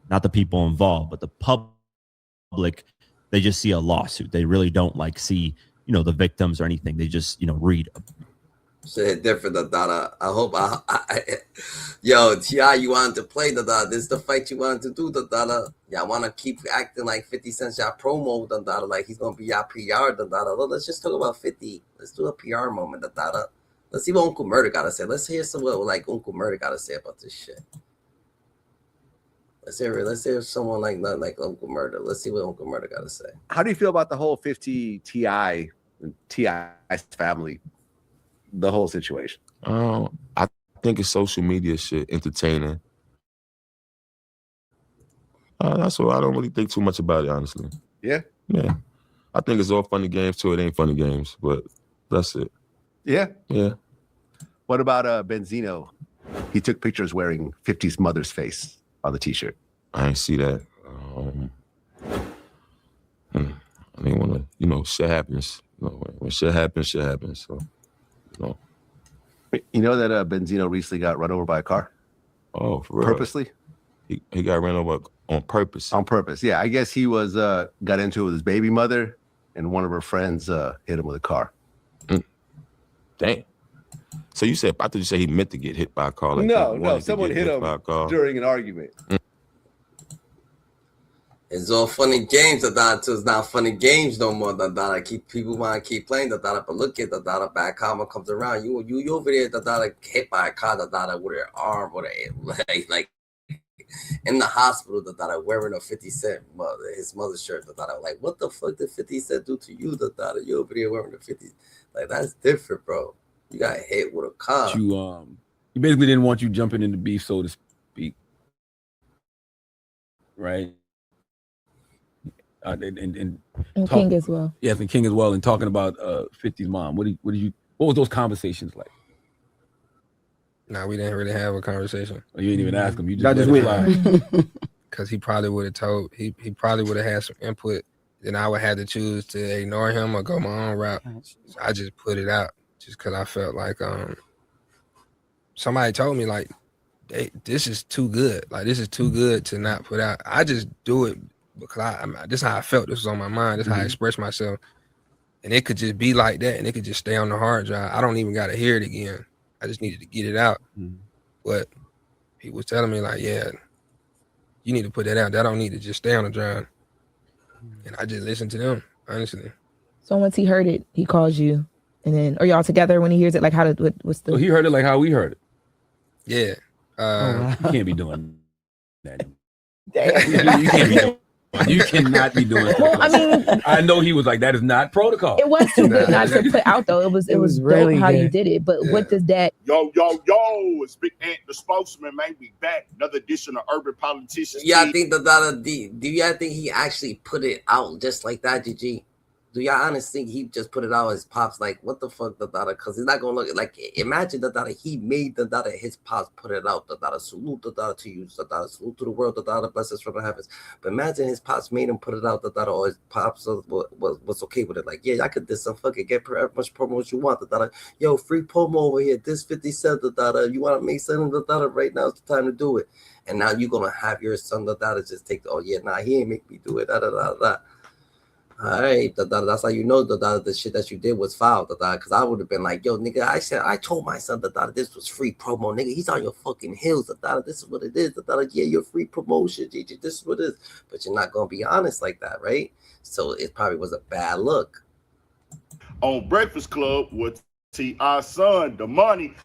not the people involved, but the public. They just see a lawsuit. They really don't like see, the victims or anything. They just, read. Shit different, I hope yo, T.I., you wanted to play this is the fight you wanted to do, y'all want to keep acting like 50 Cent y'all promo, like he's gonna be y'all PR, let's just talk about 50. Let's do a PR moment, let's see what Uncle Murder gotta say. Let's hear some what like Uncle Murder gotta say about this shit. Let's hear someone like Uncle Murder. Let's see what Uncle Murder gotta say. How do you feel about the whole 50 T.I. and T.I.'s family? The whole situation. I think it's social media shit, entertaining. That's what I don't really think too much about it, honestly. Yeah. I think it's all funny games too. It ain't funny games, but that's it. Yeah. Yeah. What about Benzino? He took pictures wearing 50's mother's face on the T-shirt. I ain't see that. I didn't want to, shit happens. When shit happens, So. You know that Benzino recently got run over by a car? Oh, for real? Purposely? He got ran over on purpose. On purpose, yeah. I guess he was got into it with his baby mother, and one of her friends hit him with a car. Damn. So I thought you said he meant to get hit by a car. Like no, someone hit him during an argument. It's all funny games. It's not funny games no more. People want to keep playing. But look at bad karma comes around. You over there. Hit by a car. With her arm, with her like in the hospital. Wearing a 50 Cent his mother's shirt. Like what the fuck did 50 Cent do to you? You over there wearing a 50. Like that's different, bro. You got hit with a car. He basically didn't want you jumping into beef, so to speak. Right. And King as well. Yes, and King as well. And talking about 50's mom. What was those conversations like? Nah, we didn't really have a conversation. Oh, you didn't even ask him. You just went. Because he probably would have told. He probably would have had some input. Then I would have to choose to ignore him or go my own route. So I just put it out just because I felt like somebody told me like, hey, this is too good. Like this is too good to not put out. I just do it. Because this is how I felt. This was on my mind. This is how I expressed myself. And it could just be like that. And it could just stay on the hard drive. I don't even got to hear it again. I just needed to get it out. But he was telling me like, yeah, you need to put that out. That don't need to just stay on the drive. And I just listened to them, honestly. So once he heard it, he calls you. And then, are y'all together when he hears it? Like, what's the... So he heard it like how we heard it? Yeah. You can't be doing that. Damn. You can't be doing You cannot be doing that. Well, I mean, I know he was like, that is not protocol. It was too good not to put out though. It was really dope how you did it. But what does that? Yo, it's Big Ant, the spokesman, man. We back. Another edition of Urban Politicians. Yeah, I think do you think he actually put it out just like that, GG? Do y'all honestly think he just put it out his pops like what the fuck the daughter? Because he's not gonna look like imagine the daughter he made the daughter his pops put it out the daughter salute the daughter to you the daughter salute to the world the daughter bless us from the heavens. But imagine his pops made him put it out the daughter or his pops was okay with it like yeah I could do some fucking get as much promo as you want the daughter yo free promo over here this 50 cents the daughter you want to make something the daughter right now it's the time to do it and now you're gonna have your son the daughter just take the, oh yeah nah he ain't make me do it da da da da. All right, that's how you know the shit that you did was foul, because I would have been like, yo, nigga, I told my son this was free promo, nigga. He's on your fucking heels, this is what it is, yeah, your free promotion, GG, this is what it is. But you're not gonna be honest like that, right? So it probably was a bad look. On Breakfast Club with T.I.'s son, the money,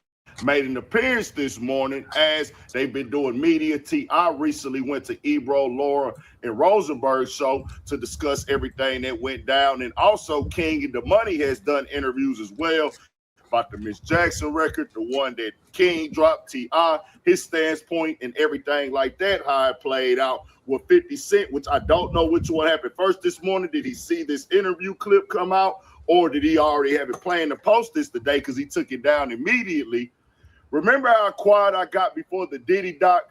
made an appearance this morning as they've been doing media. T.I. recently went to Ebro, Laura, and Rosenberg's show to discuss everything that went down. And also King and the Money has done interviews as well about the Miss Jackson record, the one that King dropped, T.I., his standpoint and everything like that, how it played out with 50 Cent, which I don't know which one happened first this morning. Did he see this interview clip come out or did he already have it planned to post this today because he took it down immediately? Remember how quiet I got before the Diddy doc?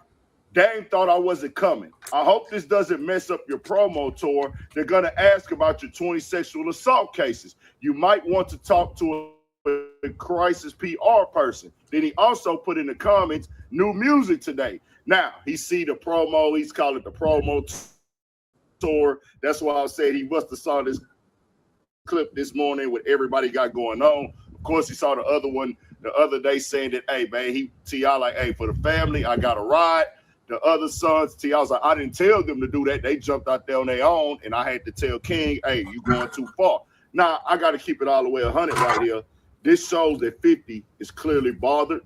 Dame thought I wasn't coming. I hope this doesn't mess up your promo tour. They're going to ask about your 20 sexual assault cases. You might want to talk to a crisis PR person. Then he also put in the comments, new music today. Now, he see the promo. He's calling it the promo tour. That's why I said he must have saw this clip this morning with everybody got going on. Of course, he saw the other one the other day saying that, hey, man, T.I. like, hey, for the family, I got a ride. The other sons, T.I. was like, I didn't tell them to do that. They jumped out there on their own, and I had to tell King, hey, you going too far. Now, I got to keep it all the way 100 right here. This shows that 50 is clearly bothered.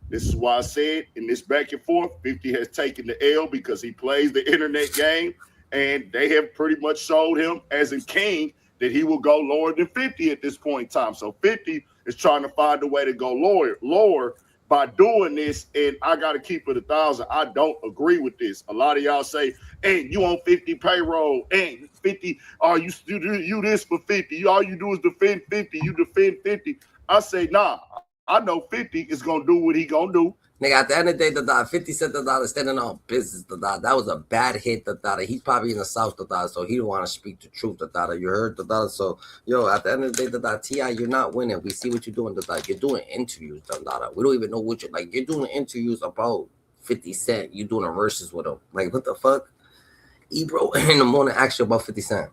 This is why I said in this back and forth, 50 has taken the L because he plays the internet game, and they have pretty much showed him, as in King, that he will go lower than 50 at this point in time. So 50 is trying to find a way to go lower by doing this, and I got to keep it 1,000. I don't agree with this. A lot of y'all say, hey, you on 50 payroll, and 50, you this for 50. All you do is defend 50. You defend 50. I say, nah, I know 50 is going to do what he going to do. Nigga, at the end of the day, 50 Cent standing on business, that was a bad hit, he's probably in the South, so he don't want to speak the truth, you heard, so, yo, at the end of the day, T.I., you're not winning, we see what you're doing, you're doing interviews, we don't even know what you're, you're doing interviews about 50 Cent, you're doing a verses with him, what the fuck? Ebro in the morning ask you about 50 Cent.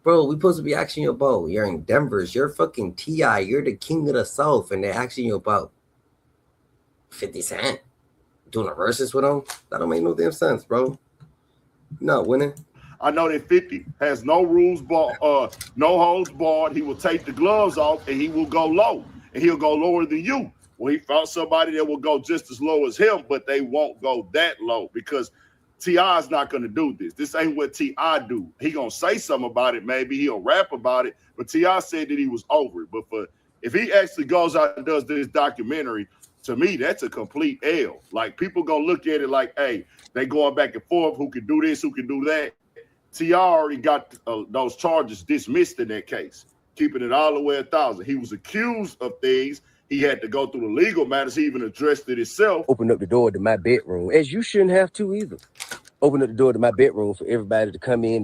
Bro, we supposed to be asking you about, you're in Denver's, you're fucking T.I., you're the king of the South, and they're asking you about 50 Cent doing a verses with him? That don't make no damn sense, bro. You're not winning. I know that 50 has no rules, no holds barred. He will take the gloves off and he will go low, and he'll go lower than you. Well, he found somebody that will go just as low as him, but they won't go that low because T.I. is not going to do this. This ain't what T.I. do. He going to say something about it. Maybe he'll rap about it, but T.I. said that he was over it. But if he actually goes out and does this documentary, to me, that's a complete L. Like, people gonna look at it like, hey, they going back and forth, who can do this, who can do that. T.I. already got those charges dismissed in that case, keeping it all the way 1,000. He was accused of things. He had to go through the legal matters. He even addressed it himself. Open up the door to my bedroom, as you shouldn't have to either. Open up the door to my bedroom for everybody to come in